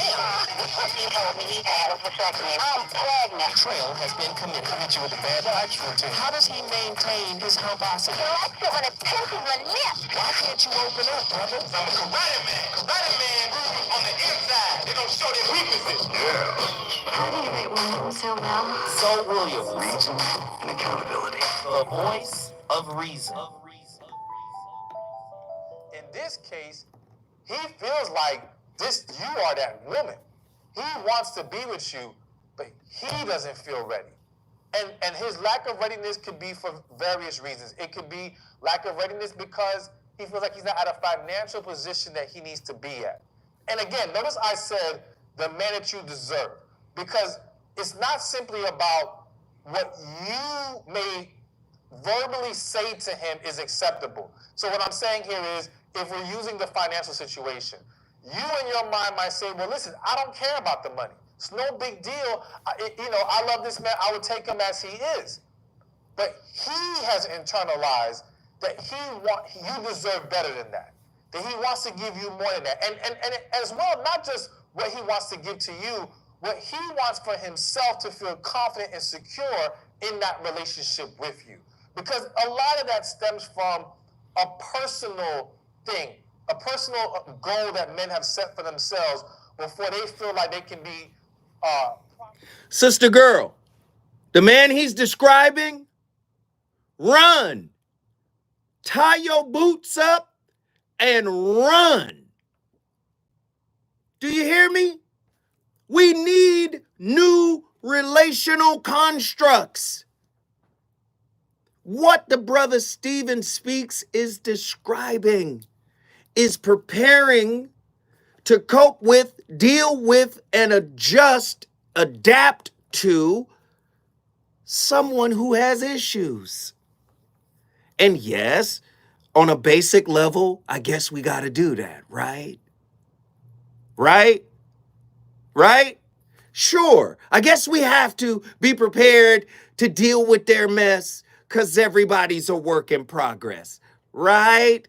G: You told me he had a vasectomy. I'm pregnant.
E: Betrayal has been committed. Hit you with a bad vibes routine. How does he maintain his humosity?
G: He likes it when it pinches my lips.
E: Why can't you open up, brother?
I: I'm a karate man. Karate man on the inside. They don't show their weaknesses. Yeah.
G: How do you rate women so well?
E: So Williams,
I: Reason and accountability.
E: the voice of reason.
J: In this case, he feels like you are that woman. He wants to be with you, but he doesn't feel ready. And his lack of readiness could be for various reasons. It could be lack of readiness because he feels like he's not at a financial position that he needs to be at. And again, notice I said the man that you deserve, because it's not simply about what you may verbally say to him is acceptable. So what I'm saying here is, if we're using the financial situation, you in your mind might say, well, listen, I don't care about the money. It's no big deal. I love this man. I would take him as he is. But he has internalized that you deserve better than that. That he wants to give you more than that. And as well, not just what he wants to give to you, what he wants for himself to feel confident and secure in that relationship with you. Because a lot of that stems from a personal thing, a personal goal that men have set for themselves before they feel like they can be...
B: Sister girl, the man he's describing, run. Tie your boots up and run. Do you hear me? We need new relational constructs. What the brother Stephen Speaks is describing is preparing to cope with, deal with, and adapt to someone who has issues. And yes, on a basic level, I guess we got to do that, right? Right? Right? Sure. I guess we have to be prepared to deal with their mess because everybody's a work in progress, right?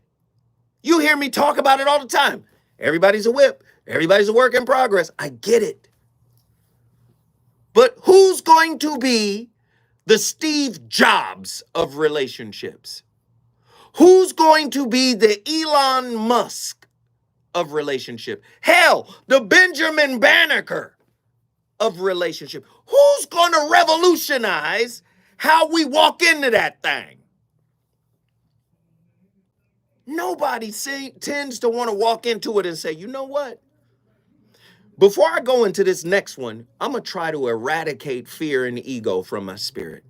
B: You hear me talk about it all the time. Everybody's a whip. Everybody's a work in progress. I get it. But who's going to be the Steve Jobs of relationships? Who's going to be the Elon Musk of relationship? Hell, the Benjamin Banneker of relationship. Who's going to revolutionize how we walk into that thing? Nobody tends to want to walk into it and say, you know what? Before I go into this next one, I'm going to try to eradicate fear and ego from my spirit.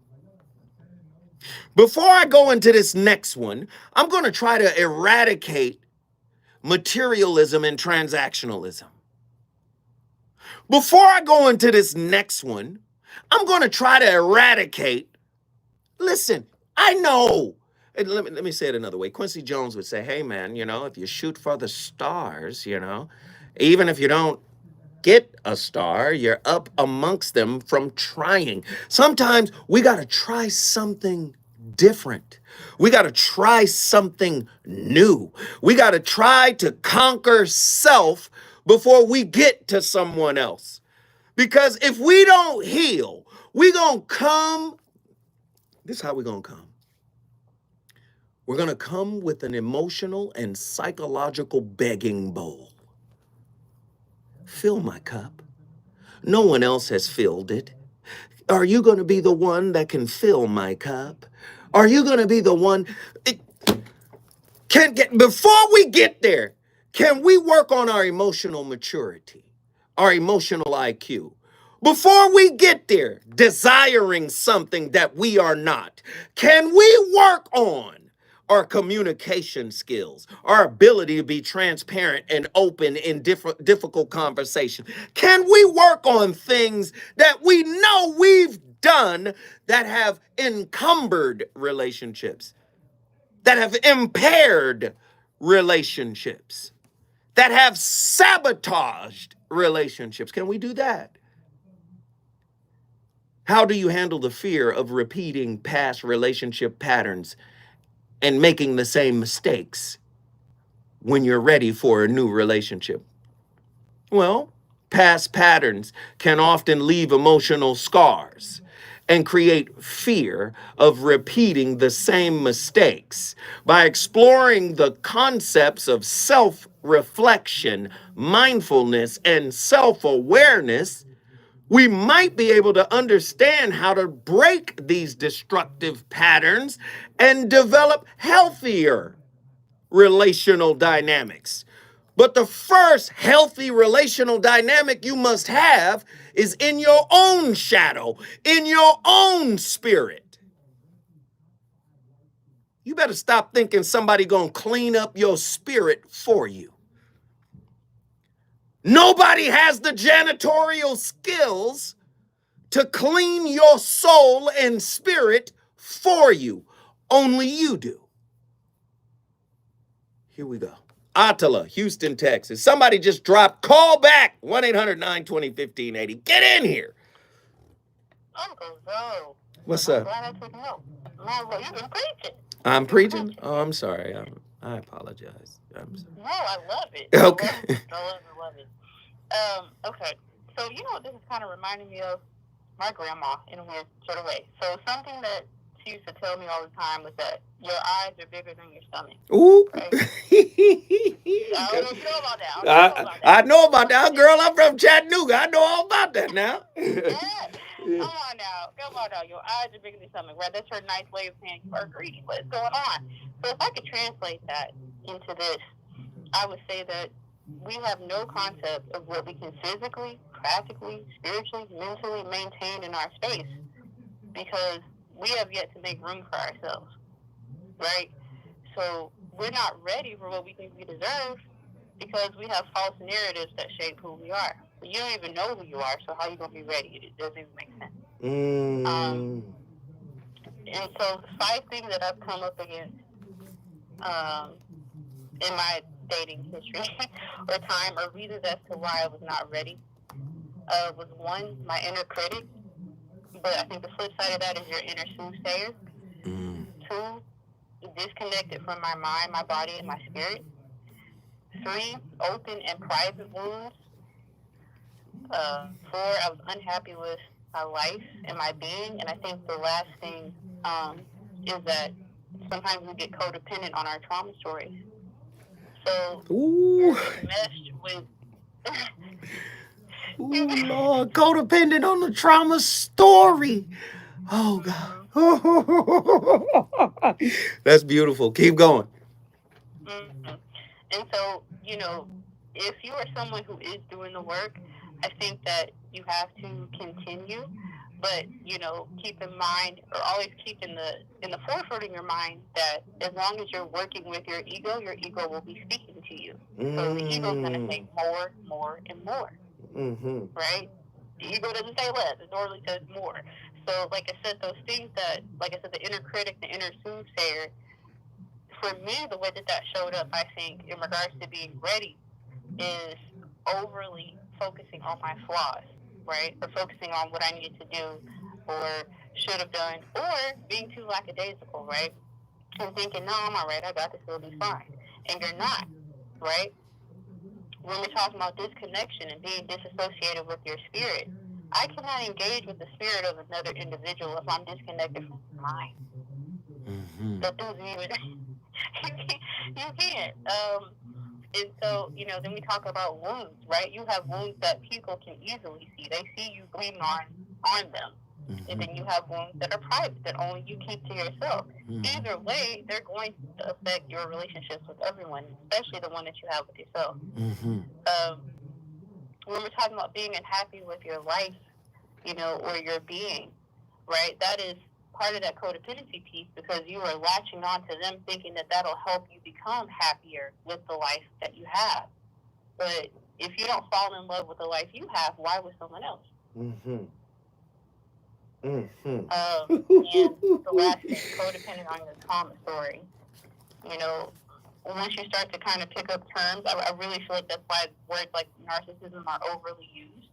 B: Before I go into this next one, I'm going to try to eradicate materialism and transactionalism. Before I go into this next one, I'm going to try to eradicate. Listen, I know. Let me say it another way. Quincy Jones would say, hey, man, if you shoot for the stars, even if you don't get a star, you're up amongst them from trying. Sometimes we got to try something different. We got to try something new. We got to try to conquer self before we get to someone else. Because if we don't heal, we going to come. This is how we're going to come. We're going to come with an emotional and psychological begging bowl. Fill my cup. No one else has filled it. Are you going to be the one that can fill my cup? Are you going to be the one? Before we get there, can we work on our emotional maturity, our emotional IQ? Before we get there, desiring something that we are not, can we work on our communication skills, our ability to be transparent and open in difficult conversation? Can we work on things that we know we've done that have encumbered relationships, that have impaired relationships, that have sabotaged relationships? Can we do that? How do you handle the fear of repeating past relationship patterns and making the same mistakes when you're ready for a new relationship? Well, past patterns can often leave emotional scars and create fear of repeating the same mistakes. By exploring the concepts of self-reflection, mindfulness, and self-awareness, we might be able to understand how to break these destructive patterns and develop healthier relational dynamics. But the first healthy relational dynamic you must have is in your own shadow, in your own spirit. You better stop thinking somebody gonna clean up your spirit for you. Nobody has the janitorial skills to clean your soul and spirit for you. Only you do. Here we go. Attila, Houston, Texas. Somebody just dropped. Call back. 1-800-920-1580. Get in here.
I: Uncle Joe.
B: What's
I: I'm
B: up?
I: glad I took note. Uncle, you've been preaching.
B: I'm preaching? Oh, I'm sorry. I apologize. I'm sorry.
I: No, I love it.
B: Okay.
I: I love it. Okay. So, this is kind of reminding me of my grandma in a weird sort of way. So something that she used to tell me all the time was that your eyes are bigger than your stomach.
B: Ooh.
I: Right? I don't know if you know about that.
B: I know about that. Girl, I'm from Chattanooga. I know all about that now.
I: Yeah. Come on now. Your eyes are bigger than your stomach, right? That's her nice way of saying you are greedy. What's going on? So if I could translate that into this, I would say that we have no concept of what we can physically, practically, spiritually, mentally maintain in our space because we have yet to make room for ourselves, right? So we're not ready for what we think we deserve because we have false narratives that shape who we are. You don't even know who you are, so how are you going to be ready? It doesn't even make sense. And so 5 things that I've come up against in my dating history or time or reasons as to why I was not ready was 1, my inner critic. But I think the flip side of that is your inner soothsayer. 2, disconnected from my mind, my body, and my spirit. 3, open and private wounds. 4, I was unhappy with my life and my being. And I think the last thing is that sometimes we get codependent on our trauma stories. So you're meshed with...
B: Ooh, Lord, codependent on the trauma story. Oh, God. That's beautiful. Keep going.
K: And so, you know, if you are someone who is doing the work, I think that you have to continue, but you know, keep in mind, or always keep in the forefront of your mind that as long as you're working with your ego will be speaking to you. So the ego is going to say more, more, and more. Right? The ego doesn't say less; it normally says more. So, like I said, those things that, like I said, the inner critic, the inner soothsayer. For me, the way that showed up, I think, in regards to being ready, is overly focusing on my flaws, right? Or focusing on what I needed to do or should have done, or being too lackadaisical, right? And thinking, no, I'm all right, I got this, it'll be fine. And you're not, right? When we're talking about disconnection and being disassociated with your spirit, I cannot engage with the spirit of another individual if I'm disconnected from mine. That doesn't even, you can't. And so, you know, then we talk about wounds, right? You have wounds that people can easily see. They see you bleeding on them. And then you have wounds that are private, that only you keep to yourself. Either way, they're going to affect your relationships with everyone, especially the one that you have with yourself. When we're talking about being unhappy with your life, you know, or your being, right? That is part of that codependency piece, because you are latching on to them thinking that that'll help you become happier with the life that you have. But if you don't fall in love with the life you have, why with someone else? And the last thing, codependent on your trauma story. You know, once you start to kind of pick up terms, I really feel like that's why words like narcissism are overly used.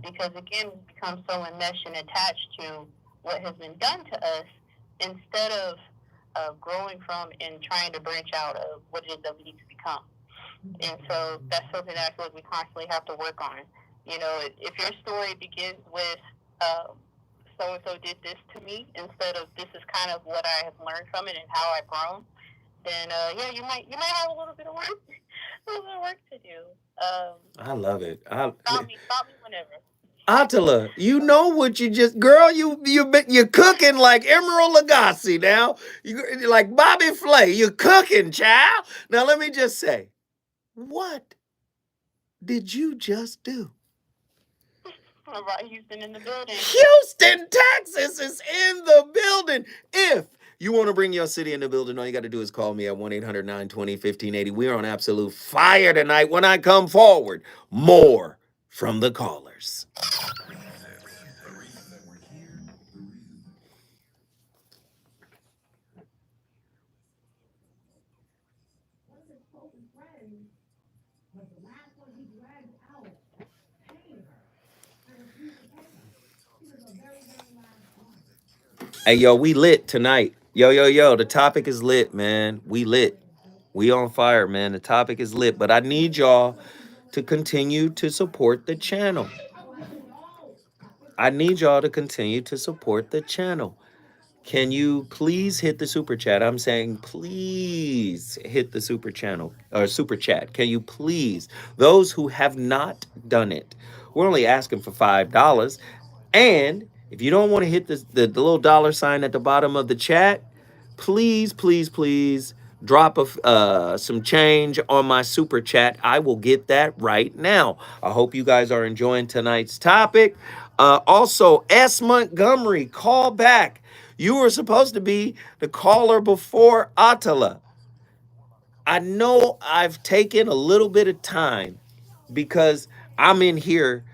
K: Because again, we become so enmeshed and attached to what has been done to us, instead of growing from and trying to branch out of what it is that we need to become. And so that's something that I feel like we constantly have to work on. You know, if your story begins with so-and-so did this to me, instead of this is kind of what I have learned from it and how I've grown, then yeah, you might have a little bit of work to do.
B: I love it.
K: Stop me whenever.
B: Attila, you know what you just, girl, you're cooking like Emerald Lagasse now. You like Bobby Flay. You're cooking, child. Now let me just say, what did you just do?
K: All right, Houston in the building.
B: Houston, Texas is in the building. If you want to bring your city in the building, all you got to do is call me at 1-800-920-1580. We're on absolute fire tonight. When I come forward, more from the callers. Hey, yo, we lit tonight. Yo, the topic is lit, man. We lit. We on fire, man. The topic is lit. But I need y'all to continue to support the channel. I need y'all to continue to support the channel. Can you please hit the super chat? I'm saying please hit the super channel or super chat. Can you please? Those who have not done it, we're only asking for $5. And if you don't want to hit the little dollar sign at the bottom of the chat, please drop some change on my super chat. I will get that right now. I hope you guys are enjoying tonight's topic. Also, S. Montgomery, call back. You were supposed to be the caller before Attila. I know I've taken a little bit of time because I'm in here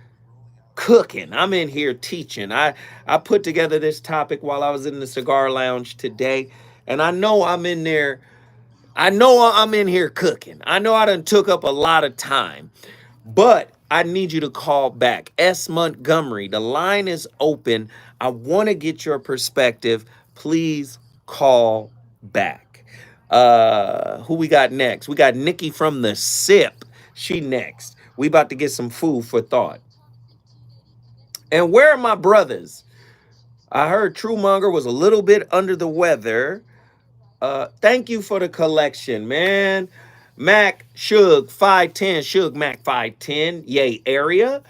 B: cooking. I'm in here teaching. I put together this topic while I was in the cigar lounge today, and I know I'm in there. I know I'm in here cooking. I know I done took up a lot of time, but I need you to call back. S. Montgomery, the line is open. I want to get your perspective. Please call back. Who we got next? We got Nikki from the SIP. She next. We about to get some food for thought. And where are my brothers? I heard Truemonger was a little bit under the weather. Thank you for the collection, man. Mac Suge 510, Suge Mac 510, yay area.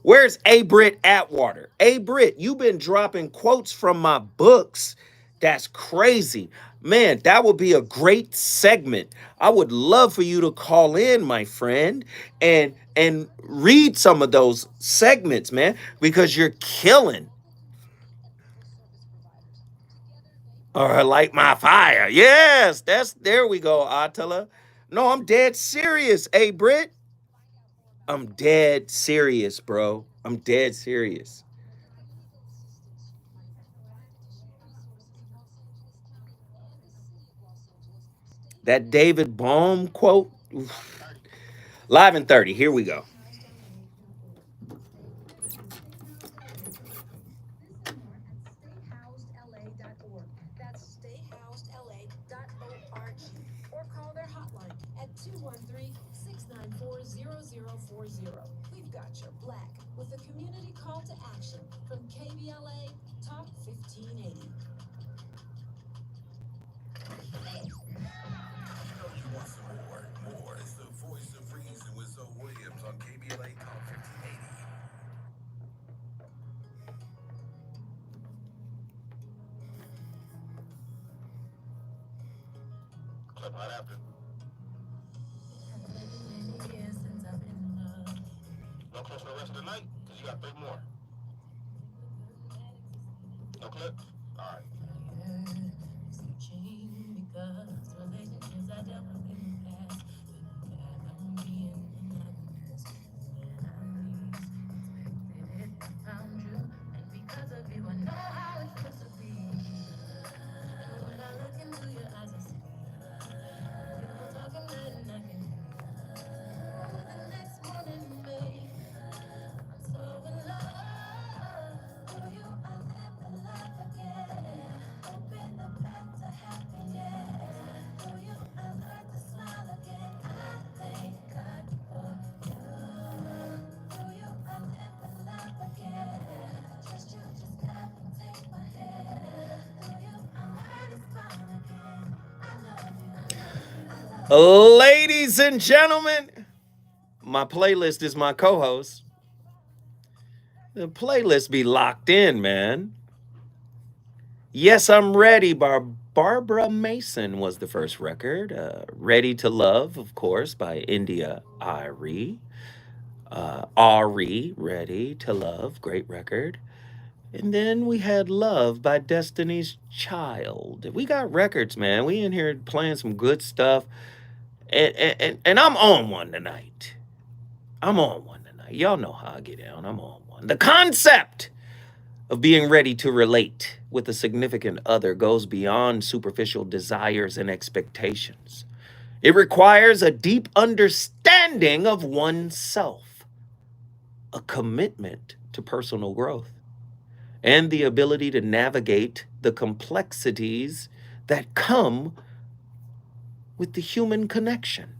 B: Where's A. Britt Atwater? A. Britt, you've been dropping quotes from my books. That's crazy. Man, that would be a great segment. I would love for you to call in, my friend, and read some of those segments, man, because you're killing. Or light my fire. Yes, there we go, Attila. No, I'm dead serious. Hey, Britt, I'm dead serious, bro. I'm dead serious. That David Bohm quote, oof. Live in 30. Here we go.
C: More. It's the voice of reason with Zoe Williams on KBLA Talk 1580. Clip right after. No clips for the rest of the night? Because you got 3 more. No clip? All right.
B: Ladies and gentlemen, my playlist is my co-host. The playlist be locked in, man. Yes, I'm ready. Barbara Mason was the first record. Ready to Love, of course, by India Ari. Ari, Ready to Love, great record. And then we had Love by Destiny's Child. We got records, man. We in here playing some good stuff. And I'm on one tonight. I'm on one tonight. Y'all know how I get down. I'm on one. The concept of being ready to relate with a significant other goes beyond superficial desires and expectations. It requires a deep understanding of oneself, a commitment to personal growth, and the ability to navigate the complexities that come with the human connection.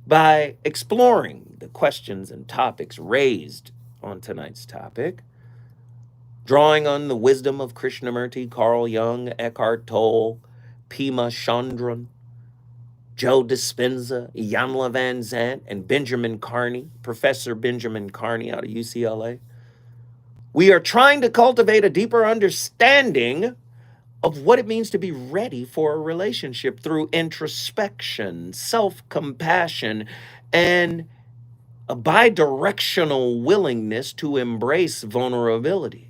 B: By exploring the questions and topics raised on tonight's topic, drawing on the wisdom of Krishnamurti, Carl Jung, Eckhart Tolle, Pema Chandran, Joe Dispenza, Iyanla Van Zant, and Benjamin Carney, Professor Benjamin Carney out of UCLA, we are trying to cultivate a deeper understanding of what it means to be ready for a relationship through introspection, self-compassion, and a bidirectional willingness to embrace vulnerability.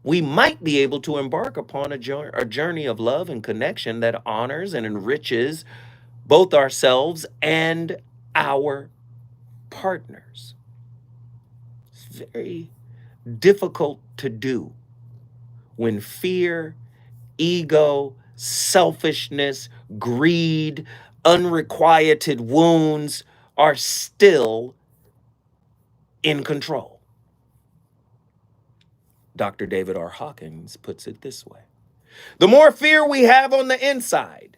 B: We might be able to embark upon a journey of love and connection that honors and enriches both ourselves and our partners. It's very difficult to do when fear, ego, selfishness, greed, unrequited wounds are still in control. Dr. David R. Hawkins puts it this way: the more fear we have on the inside,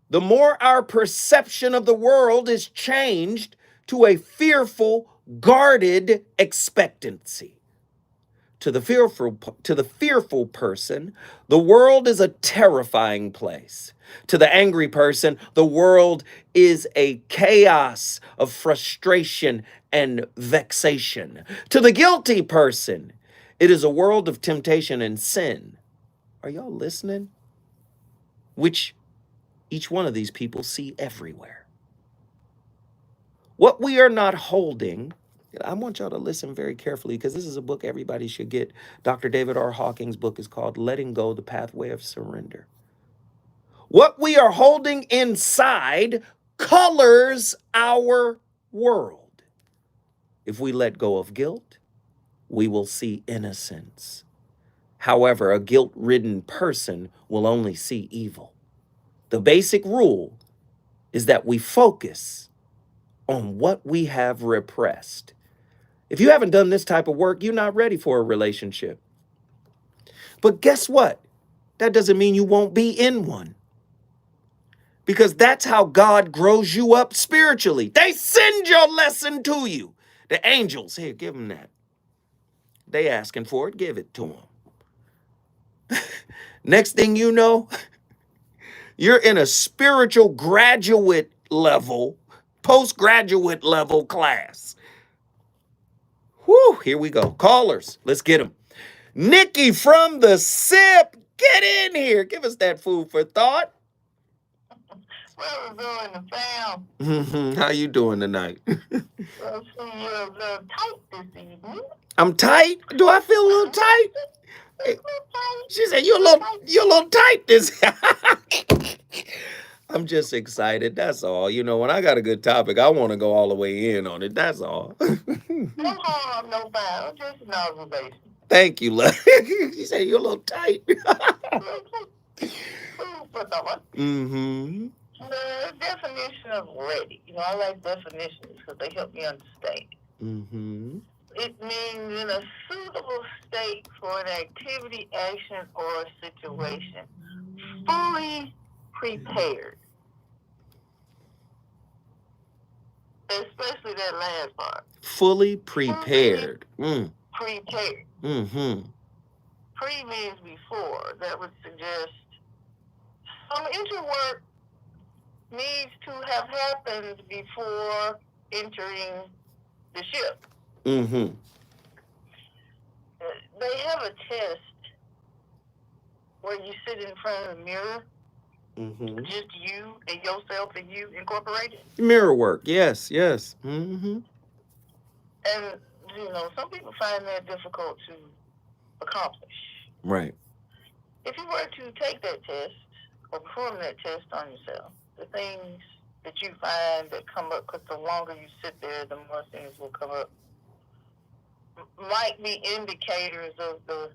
B: the more our perception of the world is changed to a fearful, guarded expectancy. To the fearful person, the world is a terrifying place. To the angry person, the world is a chaos of frustration and vexation. To the guilty person, it is a world of temptation and sin. Are y'all listening? Which each one of these people see everywhere. What we are not holding, I want y'all to listen very carefully because this is a book everybody should get. Dr. David R. Hawking's book is called Letting Go, The Pathway of Surrender. What we are holding inside colors our world. If we let go of guilt, we will see innocence. However, a guilt-ridden person will only see evil. The basic rule is that we focus on what we have repressed. If you haven't done this type of work, you're not ready for a relationship. But guess what? That doesn't mean you won't be in one. Because that's how God grows you up spiritually. They send your lesson to you. The angels, here, give them that. They asking for it, give it to them. Next thing you know, you're in a spiritual graduate level, postgraduate level class. Whew, here we go. Callers, let's get them. Nikki from the SIP, get in here. Give us that food for thought.
L: What we doing, the fam?
B: How you doing tonight?
L: Well, see, you're a little tight this evening.
B: I'm tight? Do I feel a little tight? She said, you're a little tight this. I'm just excited. That's all. You know, when I got a good topic, I want to go all the way in on it. That's all.
L: No harm, no foul. Just an observation.
B: Thank you, love. She said, you're a little tight. Mm-hmm.
L: The definition of ready. You know, I like definitions because they help me understand.
B: Mm-hmm.
L: It means in a suitable state for an activity, action, or situation. Fully prepared. Especially that last part.
B: Fully prepared.
L: Prepared.
B: Mm-hmm.
L: Pre means before. That would suggest some interwork needs to have happened before entering the ship.
B: Mm-hmm.
L: They have a test where you sit in front of a mirror, just you and yourself and you incorporated.
B: Mirror work, yes. Mm-hmm.
L: And, you know, some people find that difficult to accomplish.
B: Right.
L: If you were to take that test or perform that test on yourself, the things that you find that come up, because the longer you sit there, the more things will come up, might be indicators of the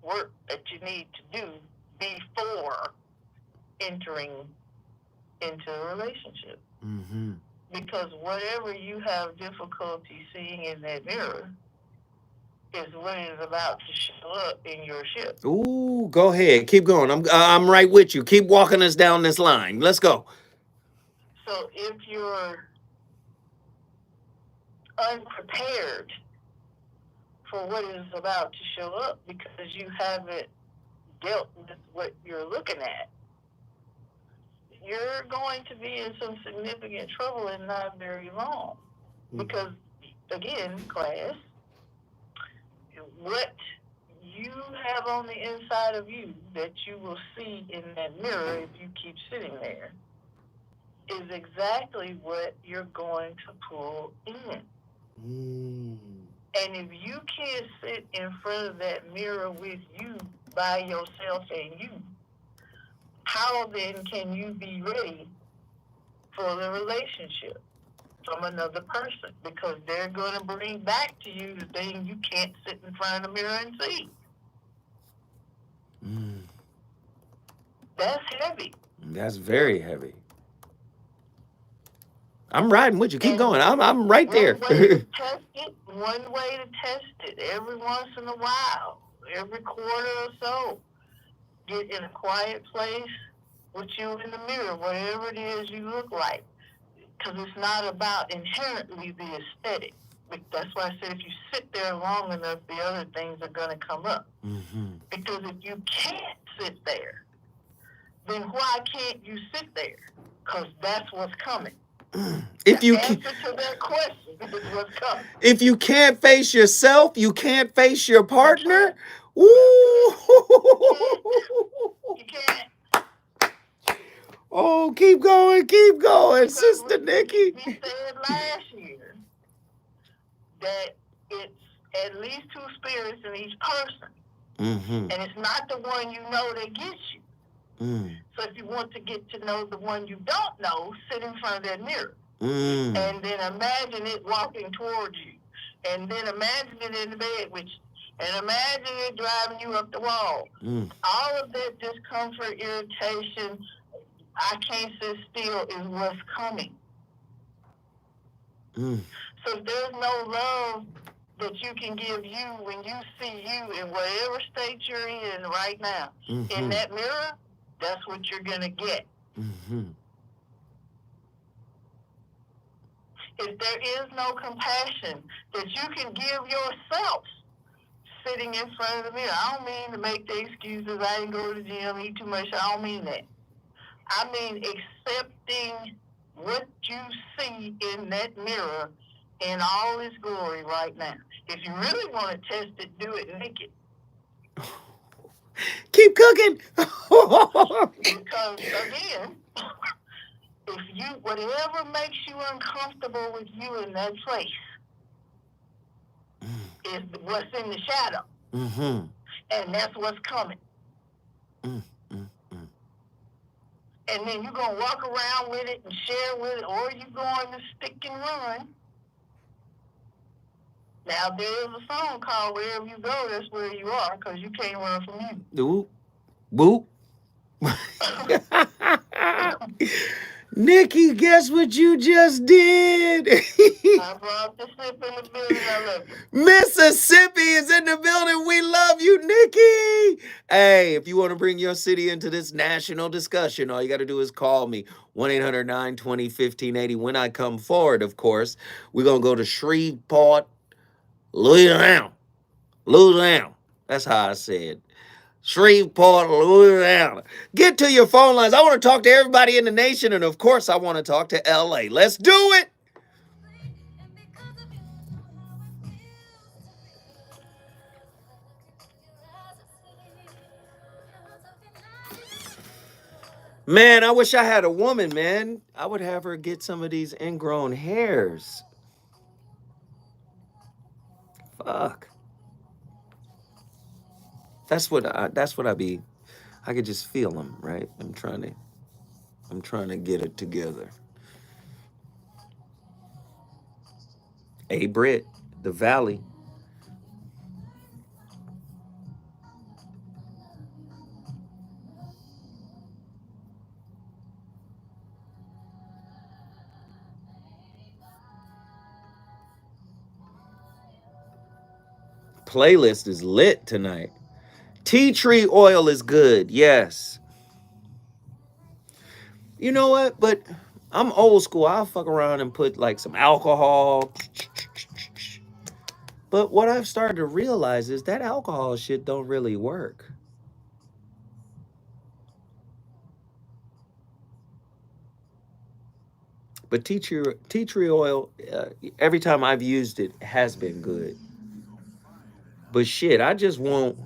L: work that you need to do before entering into a relationship.
B: Mm-hmm.
L: Because whatever you have difficulty seeing in that mirror is what is about to show up in your ship.
B: Ooh, go ahead. Keep going. I'm right with you. Keep walking us down this line. Let's go.
L: So if you're unprepared for what is about to show up because you haven't dealt with what you're looking at, you're going to be in some significant trouble and not very long. Because, again, class, what you have on the inside of you that you will see in that mirror if you keep sitting there is exactly what you're going to pull in. And if you can't sit in front of that mirror with you by yourself and you, how then can you be ready for the relationship from another person? Because they're going to bring back to you the thing you can't sit in front of the mirror and see. That's heavy.
B: That's very heavy. I'm riding with you. Keep going. I'm right there.
L: One way to test it, every once in a while, every quarter or so, get in a quiet place with you in the mirror, whatever it is you look like. Because it's not about inherently the aesthetic. That's why I said if you sit there long enough, the other things are going to come up. Because if you can't sit there, then why can't you sit there? Because that's what's coming.
B: If you
L: answer to that question is what's coming.
B: If you can't face yourself, you can't face your partner. Ooh.
L: You can't.
B: Oh, keep going, Sister Nikki.
L: We said last year that it's at least two spirits in each person.
B: Mm-hmm.
L: And it's not the one you know that gets you.
B: Mm.
L: So if you want to get to know the one you don't know, sit in front of that mirror.
B: Mm.
L: And then imagine it walking towards you. And then imagine it in the bed with you. And imagine it driving you up the wall.
B: Mm.
L: All of that discomfort, irritation, I can't sit still is what's coming.
B: Mm.
L: So if there's no love that you can give you when you see you in whatever state you're in right now, in that mirror, that's what you're going to get.
B: Mm-hmm.
L: If there is no compassion that you can give yourself sitting in front of the mirror, I don't mean to make the excuses, I didn't go to the gym, eat too much, I don't mean that. I mean accepting what you see in that mirror in all its glory right now. If you really want to test it, do it naked.
B: Keep cooking.
L: Because again, whatever makes you uncomfortable with you in that place is what's in the shadow.
B: Mm-hmm.
L: And that's what's coming. And then you're going to walk around with it and share with it, or you're going to stick and run. Now, there is a song called Wherever You Go, That's Where You Are, because you can't run from you.
B: Boop. Nikki, guess what you just did?
L: I brought the sip in the building. I love you.
B: Mississippi is in the building. We love you, Nikki. Hey, if you want to bring your city into this national discussion, all you got to do is call me, 1-800-920-1580. When I come forward, of course, we're going to go to Shreveport, Louisiana. That's how I said. Shreveport, Louisiana. Get to your phone lines. I want to talk to everybody in the nation, and of course, I want to talk to LA. Let's do it. Man, I wish I had a woman, man. I would have her get some of these ingrown hairs. Fuck. That's what I be. I could just feel them, right? I'm trying to get it together. Hey, Britt, the Valley. Playlist is lit tonight. Tea tree oil is good, yes. You know what? But I'm old school. I'll fuck around and put like some alcohol. But what I've started to realize is that alcohol shit don't really work. But tea tree oil, every time I've used it, has been good. But shit, I just want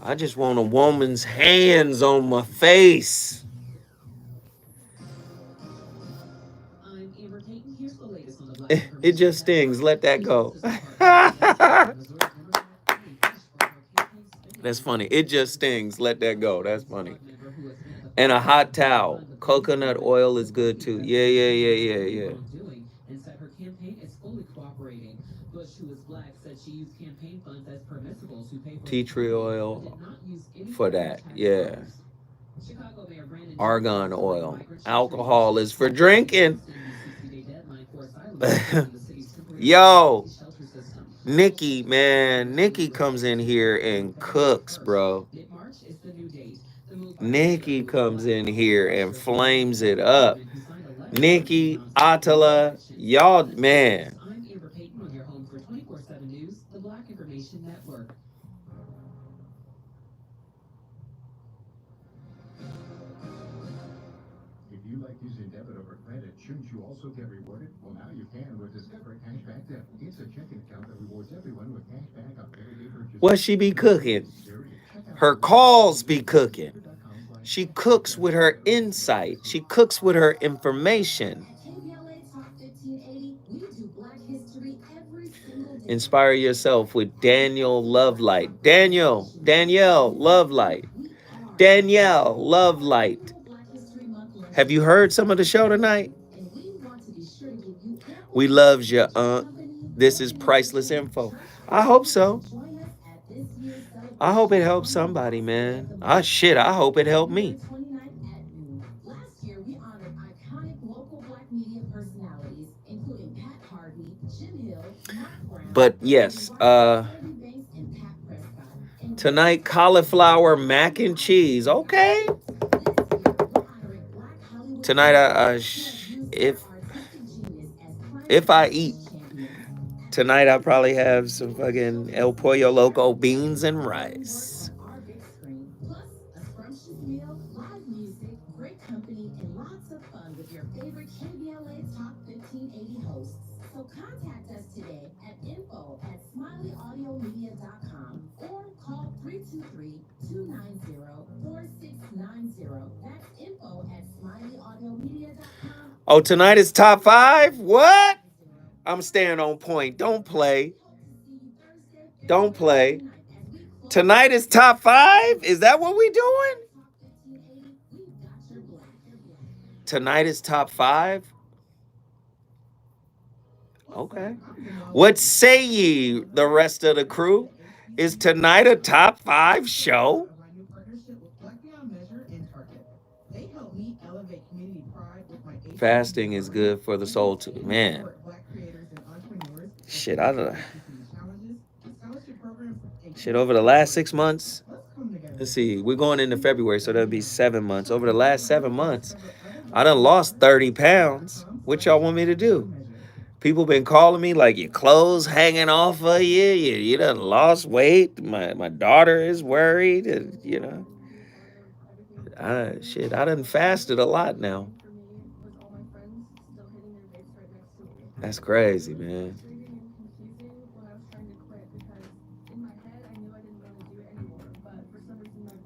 B: a woman's hands on my face. It just stings. Let that go. That's funny. It just stings. Let that go. That's funny. And a hot towel. Coconut oil is good too. Yeah. Tea tree oil for that. Yeah. Argan oil. Alcohol is for drinking. Yo, Nikki, man. Nikki comes in here and cooks, bro. Nikki comes in here and flames it up. Nikki, Attila, y'all, man.
F: Using debit over credit, shouldn't you also get rewarded? Well, now you can with Discover Cashback Debit. It's a checking account that rewards everyone with cash back on everyday purchases.
B: What she be cooking? Her calls be cooking. She cooks with her insight. She cooks with her information. Inspire yourself with Danielle Lovelight. Danielle Lovelight. Danielle Lovelight. Have you heard some of the show tonight? We loves you, This is priceless info. I hope so. I hope it helps somebody, man. I hope it helped me. Last year, we honored iconic local Black media personalities, including Pat Harvey, Jim Hill, Mark Brown. But yes, tonight, cauliflower mac and cheese. Okay. Tonight, if I eat tonight, I probably have some fucking El Pollo Loco beans and rice. Plus, a scrumptious meal, live music, great company, and lots of fun with your favorite KBLA Top 1580 hosts. So contact us today at info@smileyAudiomedia.com or call 323-290-4690. That's info@smileyAudiomedia.com. Oh, tonight is top 5? What? I'm staying on point. Don't play. Don't play. Tonight is top 5? Is that what we doing? Tonight is top 5? Okay. What say ye, the rest of the crew? Is tonight a top 5 show? Fasting is good for the soul too. Man. Shit, over the last 6 months. Let's see, we're going into February, so that'll be 7 months. Over the last 7 months, I done lost 30 pounds. What y'all want me to do? People been calling me like your clothes hanging off of you. You done lost weight. My daughter is worried. And, you know, I done fasted a lot now. That's crazy, man.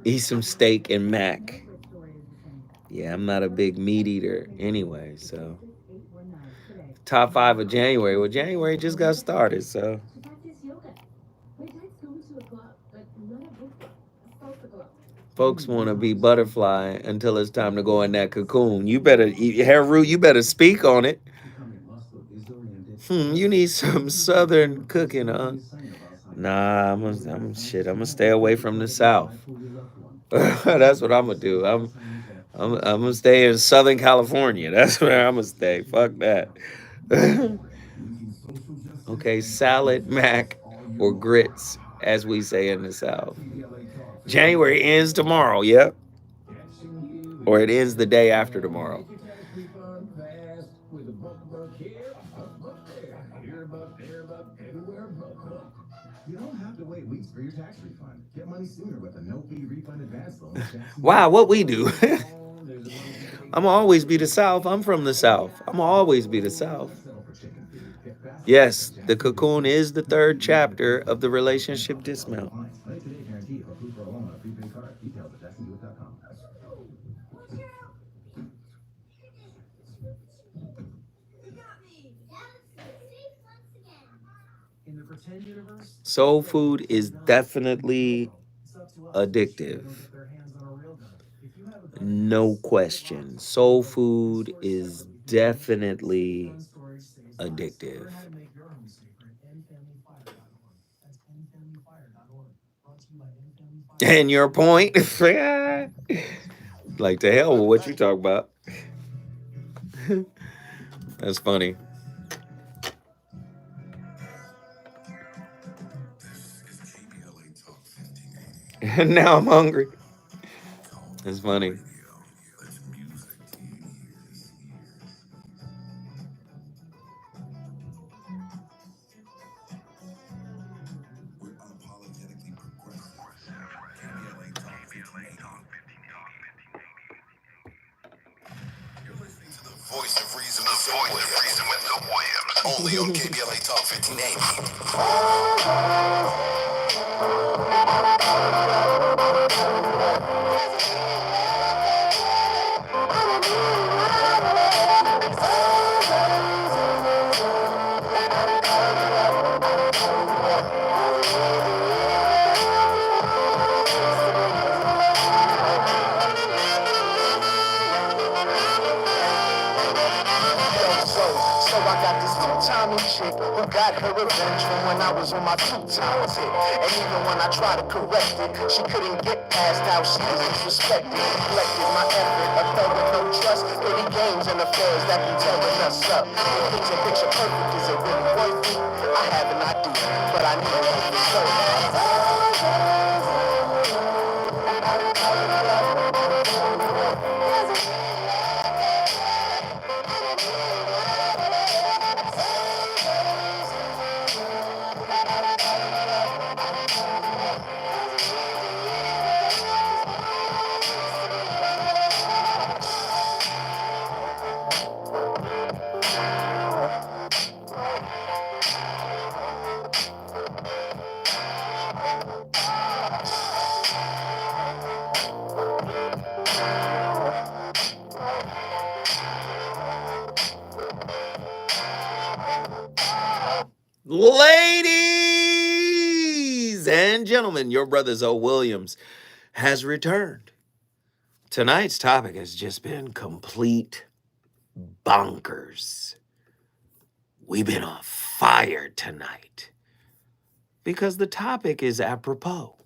B: Eat some steak and mac. Yeah, I'm not a big meat eater anyway, so. Top 5 of January. Well, January just got started, so. Folks want to be butterfly until it's time to go in that cocoon. You better, Haru, you better speak on it. You need some Southern cooking, huh? Nah, I'm gonna stay away from the South. That's what I'm gonna do. I'm gonna stay in Southern California. That's where I'm gonna stay. Fuck that. Okay, salad, mac, or grits, as we say in the South. January ends tomorrow, yep. Or it ends the day after tomorrow. You don't have to wait weeks for your tax refund. Get money sooner with a no-fee refund advance loan. Wow, what we do. I'm always be the South. I'm from the South. I'm always be the South. Yes, the cocoon is the 3rd chapter of the relationship dismount. Soul food is definitely addictive. No question. Soul food is definitely addictive. And your point? Like, to hell with what you talk about. That's funny. And now I'm hungry. That's funny.
C: Voice of Reason with Phil Williams. Only on KBLA Talk
F: 1580. So I got this two-timey chick who got her revenge from when I was on my two-time tip. And even when I tried to correct it, she couldn't get past how she was disrespected. Neglected my effort, a thug with no trust. Pretty games and affairs that be tearing us up. If things are picture perfect, is it really worth it? I have an idea, but I need to deserve
B: Ladies and gentlemen, your brother Zoe Williams has returned. Tonight's topic has just been complete bonkers. We've been on fire tonight because the topic is apropos.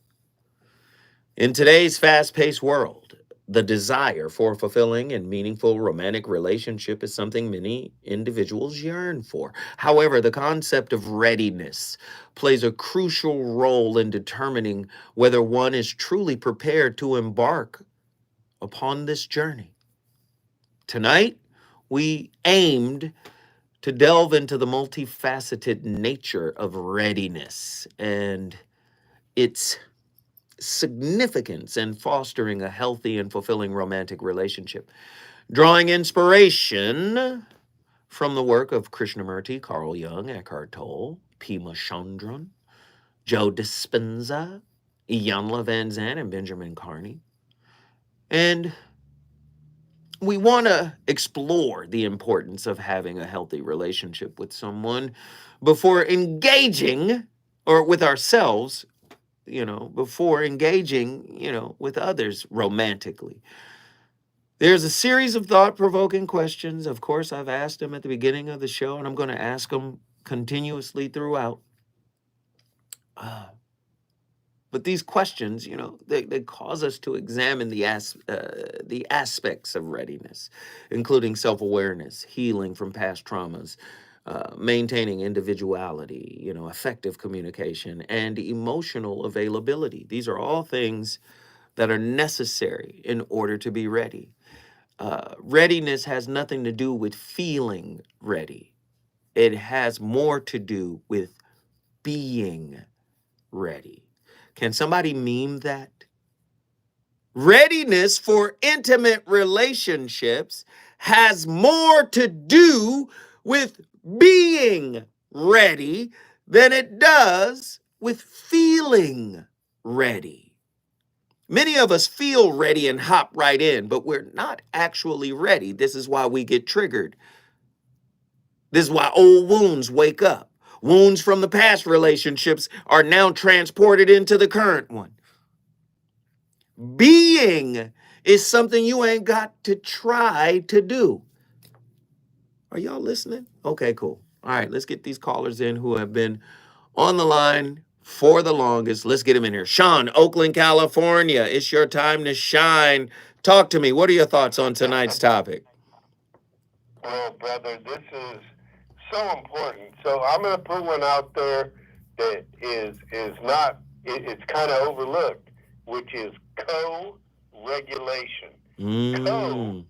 B: In today's fast-paced world, the desire for a fulfilling and meaningful romantic relationship is something many individuals yearn for. However, the concept of readiness plays a crucial role in determining whether one is truly prepared to embark upon this journey. Tonight, we aimed to delve into the multifaceted nature of readiness and its significance in fostering a healthy and fulfilling romantic relationship, drawing inspiration from the work of Krishnamurti, Carl Jung, Eckhart Tolle, Pema Chandran, Joe Dispenza, Iyanla Van Zandt, and Benjamin Carney. And we want to explore the importance of having a healthy relationship with someone before engaging, or with ourselves, before engaging, with others romantically. There's a series of thought-provoking questions. Of course, I've asked them at the beginning of the show, and I'm going to ask them continuously throughout. But these questions, they cause us to examine the aspects of readiness, including self-awareness, healing from past traumas, maintaining individuality, effective communication, and emotional availability. These are all things that are necessary in order to be ready. Readiness has nothing to do with feeling ready. It has more to do with being ready. Can somebody meme that? Readiness for intimate relationships has more to do with being ready than it does with feeling ready. Many of us feel ready and hop right in, but we're not actually ready. This is why we get triggered. This is why old wounds wake up. Wounds from the past relationships are now transported into the current one. Being is something you ain't got to try to do. Are y'all listening? Okay, cool. All right, let's get these callers in who have been on the line for the longest. Let's get them in here. Sean, Oakland, California. It's your time to shine. Talk to me. What are your thoughts on tonight's topic?
I: Well, brother, this is so important. So I'm going to put one out there that is not, it's kind of overlooked, which is co-regulation. Co-regulation.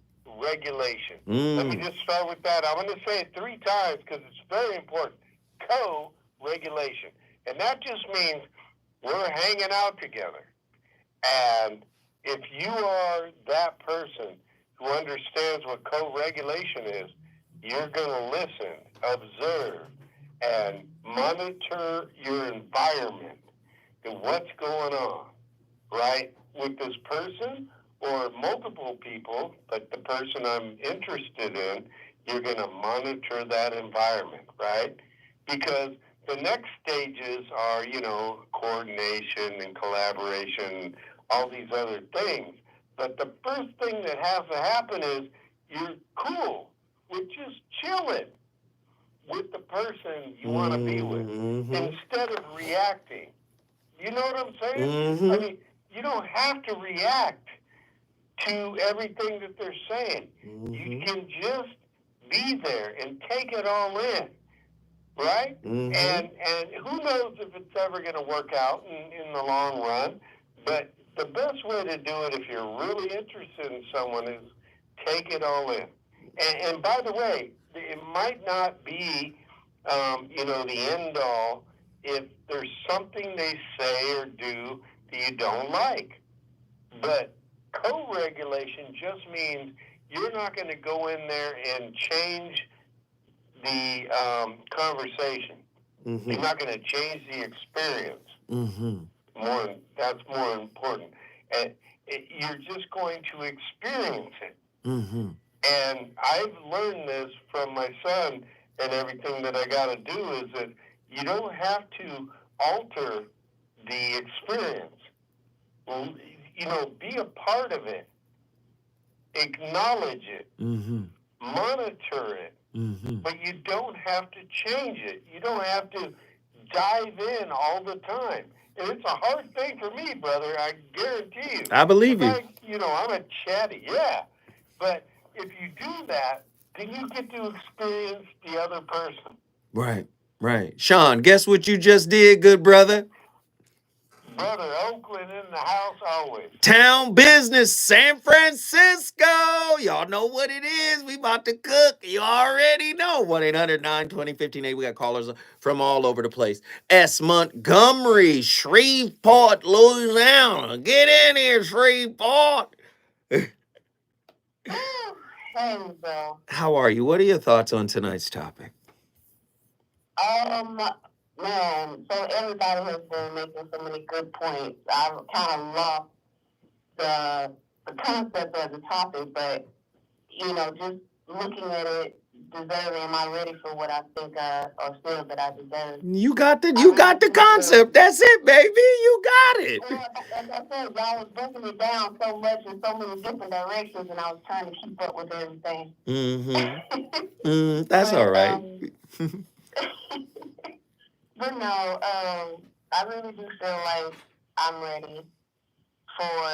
I: Let me just start with that. I'm going to say it 3 times because it's very important. Co-regulation. And that just means we're hanging out together. And if you are that person who understands what co-regulation is you're going to listen, observe, and monitor your environment and what's going on, right? With this person or multiple people, but the person I'm interested in, you're going to monitor that environment, right? Because the next stages are, coordination and collaboration, all these other things. But the first thing that has to happen is you're cool with just chilling with the person you want to be with instead of reacting. You know what I'm saying? I mean, you don't have to react to everything that they're saying. You can just be there and take it all in, right? And who knows if it's ever going to work out in the long run, but the best way to do it if you're really interested in someone is take it all in. And by the way, it might not be, the end all if there's something they say or do that you don't like. But co-regulation just means you're not going to go in there and change the conversation. You're not going to change the experience. That's more important. And you're just going to experience it. And I've learned this from my son, and everything that I got to do is that you don't have to alter the experience. Be a part of it. Acknowledge it. Monitor it. But you don't have to change it. You don't have to dive in all the time. And it's a hard thing for me, brother. I guarantee you.
B: I believe you.
I: I'm a chatty, yeah. But if you do that, then you get to experience the other person.
B: Right. Sean, guess what you just did, good brother?
I: Brother Oakland in the house always.
B: Town business, San Francisco. Y'all know what it is. We about to cook. You already know. 1-800-920-1580. We got callers from all over the place. S. Montgomery, Shreveport, Louisiana. Get in here, Shreveport.
L: Hey, Bill.
B: How are you? What are your thoughts on tonight's topic?
L: Man, so everybody has been making so many good points. I've kind of lost the concept of the topic, but, just looking at it, deserving, am I ready for what I think or feel that I deserve?
B: You got the concept. That's it, baby. You got it.
L: Well, like I said, y'all was breaking it down so much in so many different directions, and I was trying to keep up with everything.
B: That's all right.
L: But no, I really do feel like I'm ready for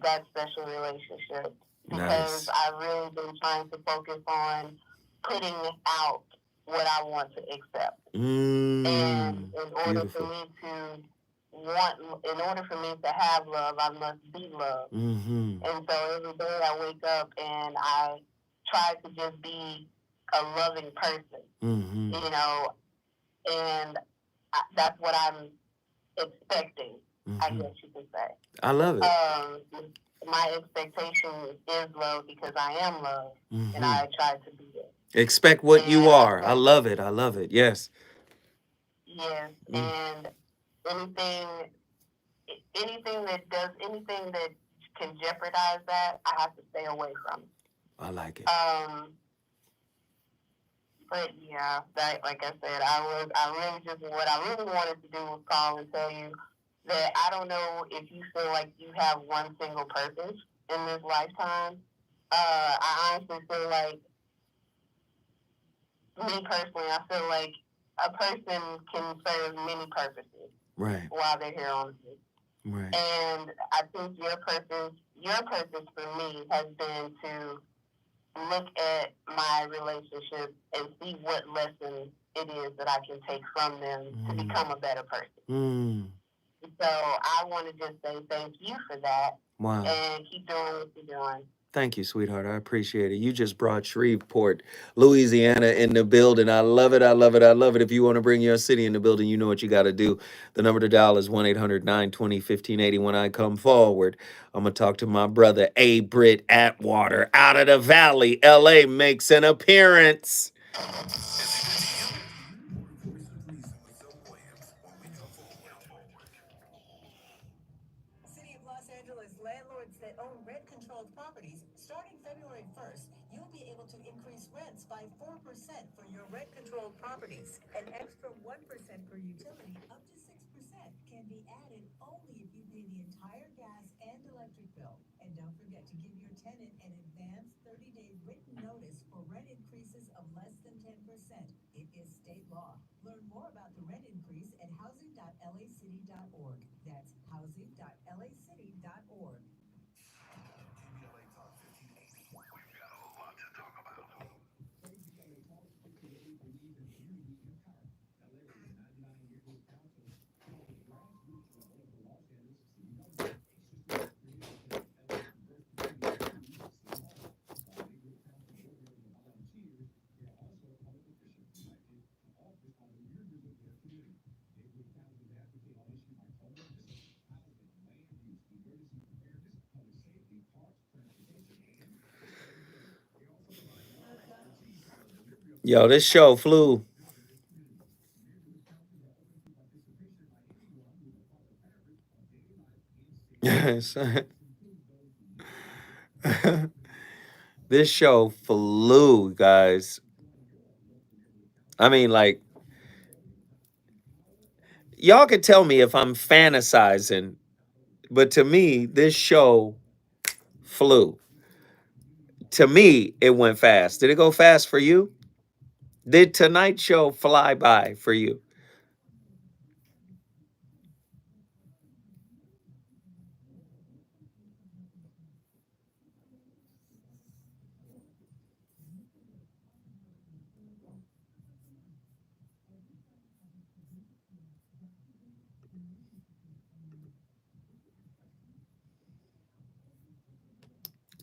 L: that special relationship because I've really been trying to focus on putting out what I want to accept. And in order for me to have love, I must be loved. And so every day I wake up and I try to just be a loving person, and that's what I'm expecting, I guess you could say.
B: I love it.
L: My expectation is love because I am love, and I try to be it.
B: Expect what you are. I love it. Yes.
L: Yes, and anything that can jeopardize that, I have to stay away from.
B: I like it.
L: But yeah, like I said, what I really wanted to do was call and tell you that I don't know if you feel like you have one single purpose in this lifetime. I honestly feel like, me personally, I feel like a person can serve many purposes while they're here on earth. And I think your purpose for me has been to look at my relationship and see what lessons it is that I can take from them to become a better person. So I want to just say thank you for that.
B: Wow.
K: and keep doing what you're doing.
B: Thank you, sweetheart. I appreciate it. You just brought Shreveport, Louisiana in the building. I love it. I love it. I love it. If you want to bring your city in the building, you know what you got to do. The number to dial is 1-800-920-1580. When I come forward, I'm going to talk to my brother, A. Britt Atwater, out of the Valley. LA makes an appearance.
M: City of Los Angeles landlords that own rent-controlled properties, starting February 1st, you'll be able to increase rents by 4% for your rent-controlled properties. An extra 1% per utility, up to 6%, can be added only if you pay the entire gas and electric bill. And don't forget to give your tenant an advance 30-day written notice for rent increases of less than 10%. It is state law. Learn more about the rent increase at housing.lacity.org. That's housing.lacity.org.
B: Yo, this show flew. This show flew, guys. I mean, like, y'all can tell me if I'm fantasizing, but to me, this show flew. To me, it went fast. Did it go fast for you? Did tonight's show fly by for you?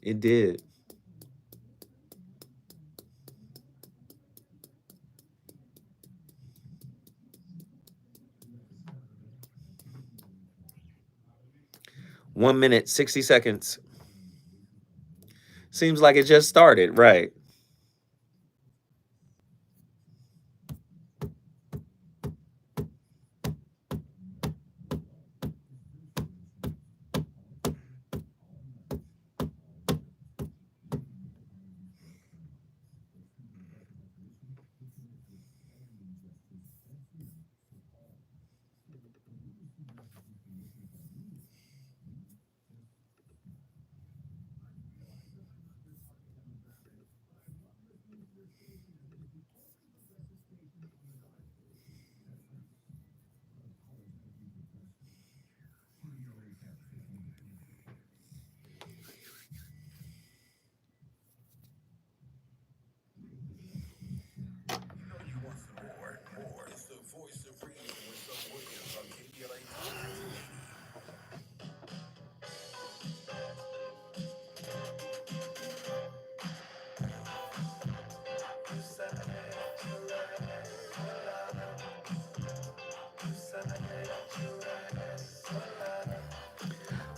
B: It did. One minute, 60 seconds. Seems like it just started, right?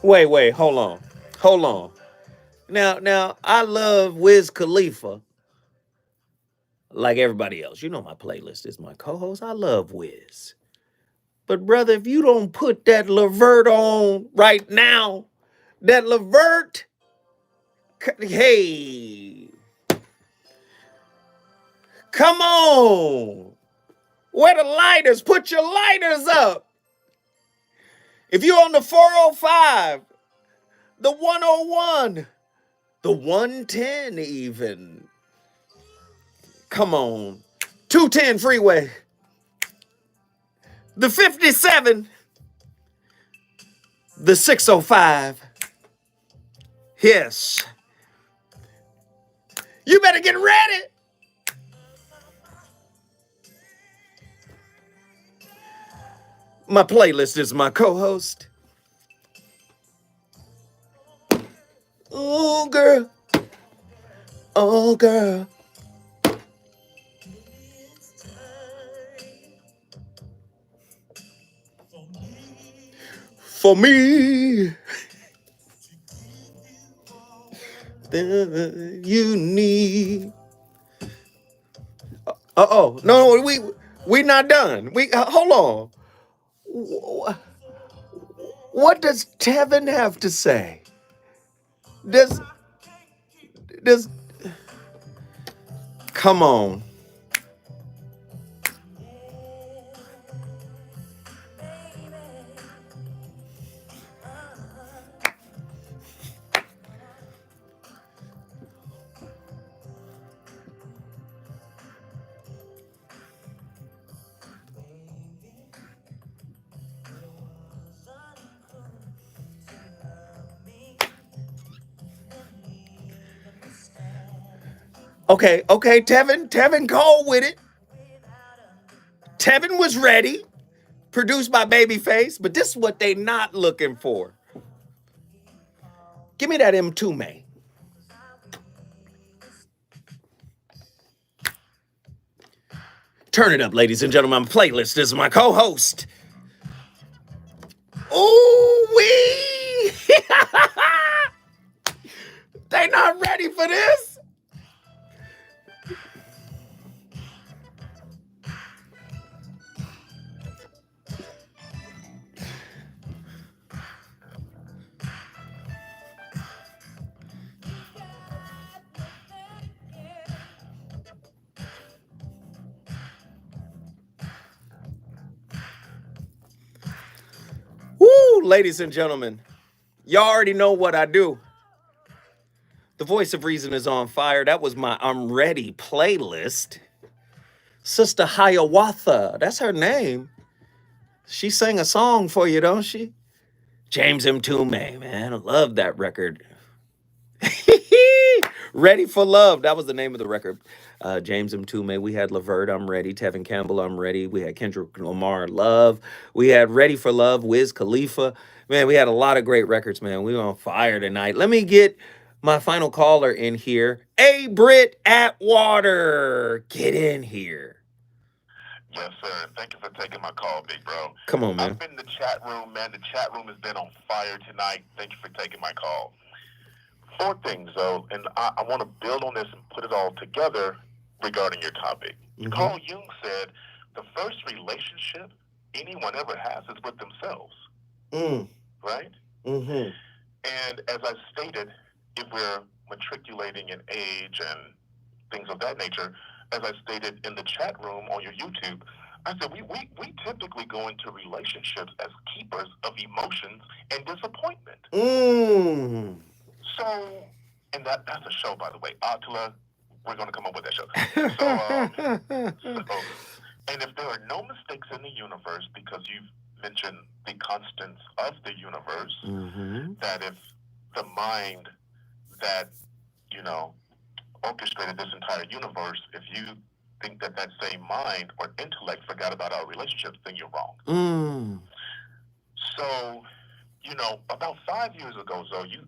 B: Wait, hold on. Now, I love Wiz Khalifa like everybody else. You know my playlist is my co-host. I love Wiz. But brother, if you don't put that Levert on right now, that Levert, hey, come on. Where the lighters? Put your lighters up. If you're on the 405, the 101, the 110 even. Come on. 210 freeway. The 57. The 605. Yes. You better get ready. My playlist is my co-host. Ooh, girl. Oh, girl. For me. You need. No, we not done. We hold on. What does Tevin have to say? Does come on? Okay, Tevin called with it. Tevin was ready. Produced by Babyface, but this is what they not looking for. Give me that M2, man. Turn it up, ladies and gentlemen. My playlist is my co-host. Ooh wee! They not ready for this. Woo, ladies and gentlemen. Y'all already know what I do. The voice of reason is on fire. That was my I'm Ready playlist. Sister Hiawatha, that's her name. She sang a song for you, don't she? James M. Toomey, man. I love that record. Ready for Love. That was the name of the record. James M. Toomey. We had Levert, I'm Ready. Tevin Campbell, I'm Ready. We had Kendrick Lamar, Love. We had Ready for Love, Wiz Khalifa. Man, we had a lot of great records, man. We were on fire tonight. Let me get my final caller in here. A. Britt Atwater. Get in here.
C: Yes, sir. Thank you for taking my call, big bro.
B: Come on, man.
C: I've been in the chat room, man. The chat room has been on fire tonight. Thank you for taking my call. 4 things, though, and I want to build on this and put it all together regarding your topic. Mm-hmm. Carl Jung said the first relationship anyone ever has is with themselves. Right? Mm-hmm. And as I stated, if we're matriculating in age and things of that nature, as I stated in the chat room on your YouTube, I said we typically go into relationships as keepers of emotions and disappointment. So, and that's a show, by the way. Attila, we're going to come up with that show. And if there are no mistakes in the universe, because you've mentioned the constants of the universe, that if the mind that, orchestrated this entire universe, if you think that same mind or intellect forgot about our relationships, then you're wrong. So, about 5 years ago, Zoe, you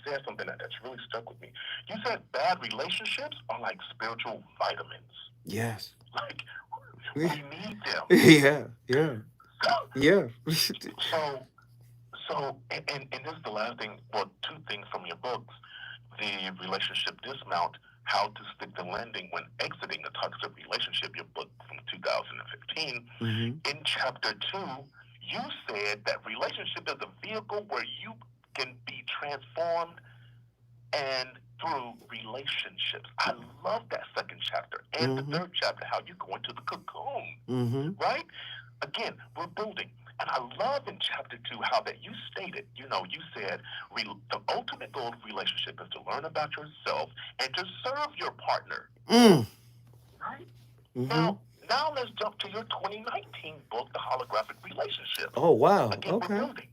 C: said something that's really stuck with me. You said bad relationships are like spiritual vitamins. Yes. Like, we need them. Yeah. So, and this is the last thing, well, 2 things from your books. The Relationship Dismount, How to Stick the Landing When Exiting a Toxic Relationship, your book from 2015. In chapter 2, you said that relationship is a vehicle where you can be transformed and through relationships. I love that 2nd chapter. And the 3rd chapter, how you go into the cocoon. Right? Again, we're building. And I love in chapter 2 how that you stated, you said the ultimate goal of relationship is to learn about yourself and to serve your partner. Right? Now let's jump to your 2019 book, The Holographic Relationship. Oh, wow. Again, okay. We're building.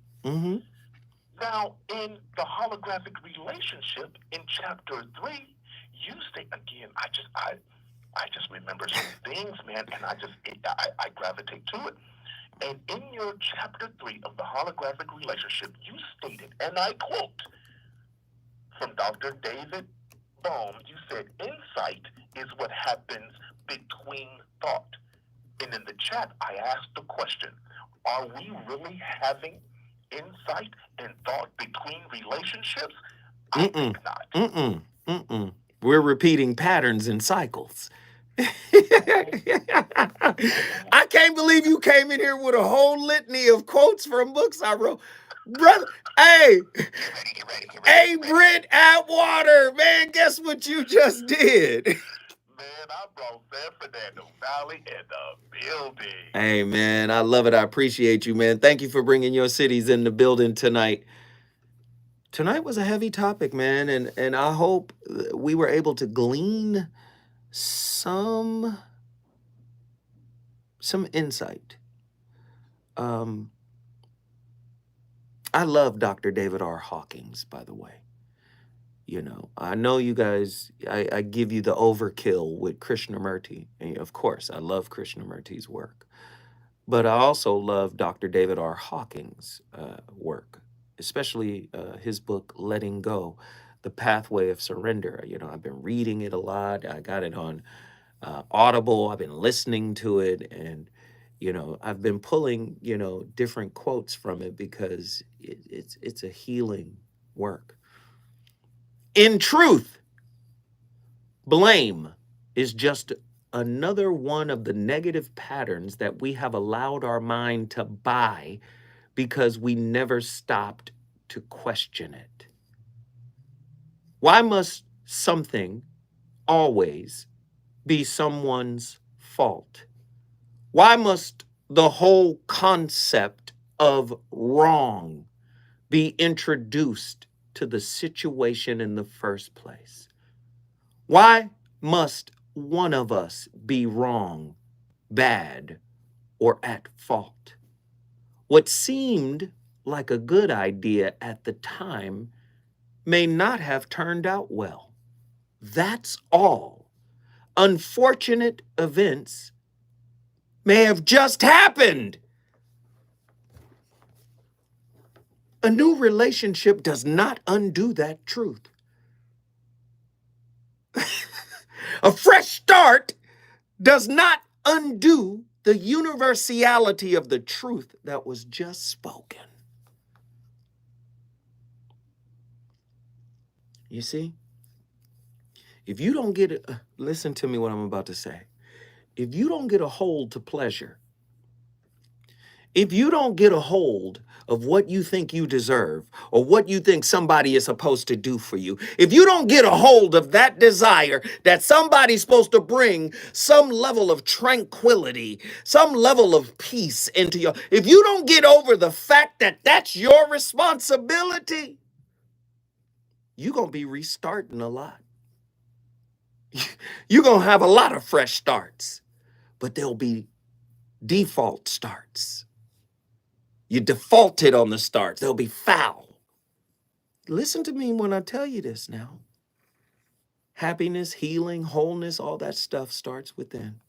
C: Now, in The Holographic Relationship, in chapter 3, you say, again, I just remember some things, man, and I gravitate to it. And in your chapter 3 of The Holographic Relationship, you stated, and I quote, From Dr. David Bohm, you said insight is what happens between thought. And in the chat, I asked the question, are we really having insight and thought between relationships? I think not.
B: We're repeating patterns and cycles. I can't believe you came in here with a whole litany of quotes from books I wrote. Brother, hey, hey, Britt Atwater, man, guess what you just did?
C: Man, I brought San Fernando Valley in the building.
B: Hey, man, I love it. I appreciate you, man. Thank you for bringing your cities in the building tonight. Tonight was a heavy topic, man, and I hope we were able to glean some insight. I love Dr. David R. Hawkins, by the way. You know, I know you guys, I give you the overkill with Krishnamurti. And of course, I love Krishnamurti's work. But I also love Dr. David R. Hawkins' work, especially his book, Letting Go, The Pathway of Surrender. You know, I've been reading it a lot. I got it on Audible. I've been listening to it. And, you know, I've been pulling, you know, different quotes from it because it's a healing work. In truth, blame is just another one of the negative patterns that we have allowed our mind to buy because we never stopped to question it. Why must something always be someone's fault? Why must the whole concept of wrong be introduced to the situation in the first place? Why must one of us be wrong, bad, or at fault? What seemed like a good idea at the time may not have turned out well. That's all. Unfortunate events may have just happened. A new relationship does not undo that truth. A fresh start does not undo the universality of the truth that was just spoken. You see? If you don't get it, listen to me what I'm about to say. If you don't get a hold to pleasure, if you don't get a hold of what you think you deserve or what you think somebody is supposed to do for you, if you don't get a hold of that desire that somebody's supposed to bring some level of tranquility, some level of peace into your, if you don't get over the fact that that's your responsibility, you're going to be restarting a lot. You're going to have a lot of fresh starts, but there'll be default starts. You defaulted on the starts. They'll be foul. Listen to me when I tell you this now. Happiness, healing, wholeness, all that stuff starts within.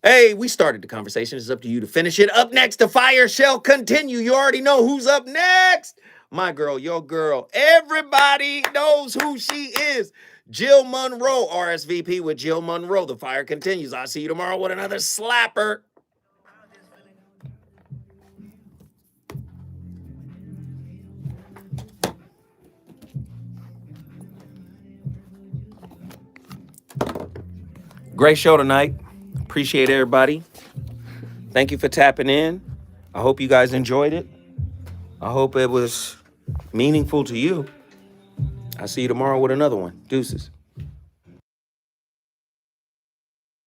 B: Hey, we started the conversation. It's up to you to finish it. Up next, the fire shall continue. You already know who's up next. My girl, your girl. Everybody knows who she is. Jill Monroe, RSVP with Jill Monroe. The fire continues. I'll see you tomorrow with another slapper. Great show tonight. Appreciate everybody. Thank you for tapping in. I hope you guys enjoyed it. I hope it was meaningful to you. I'll see you tomorrow with another one. Deuces.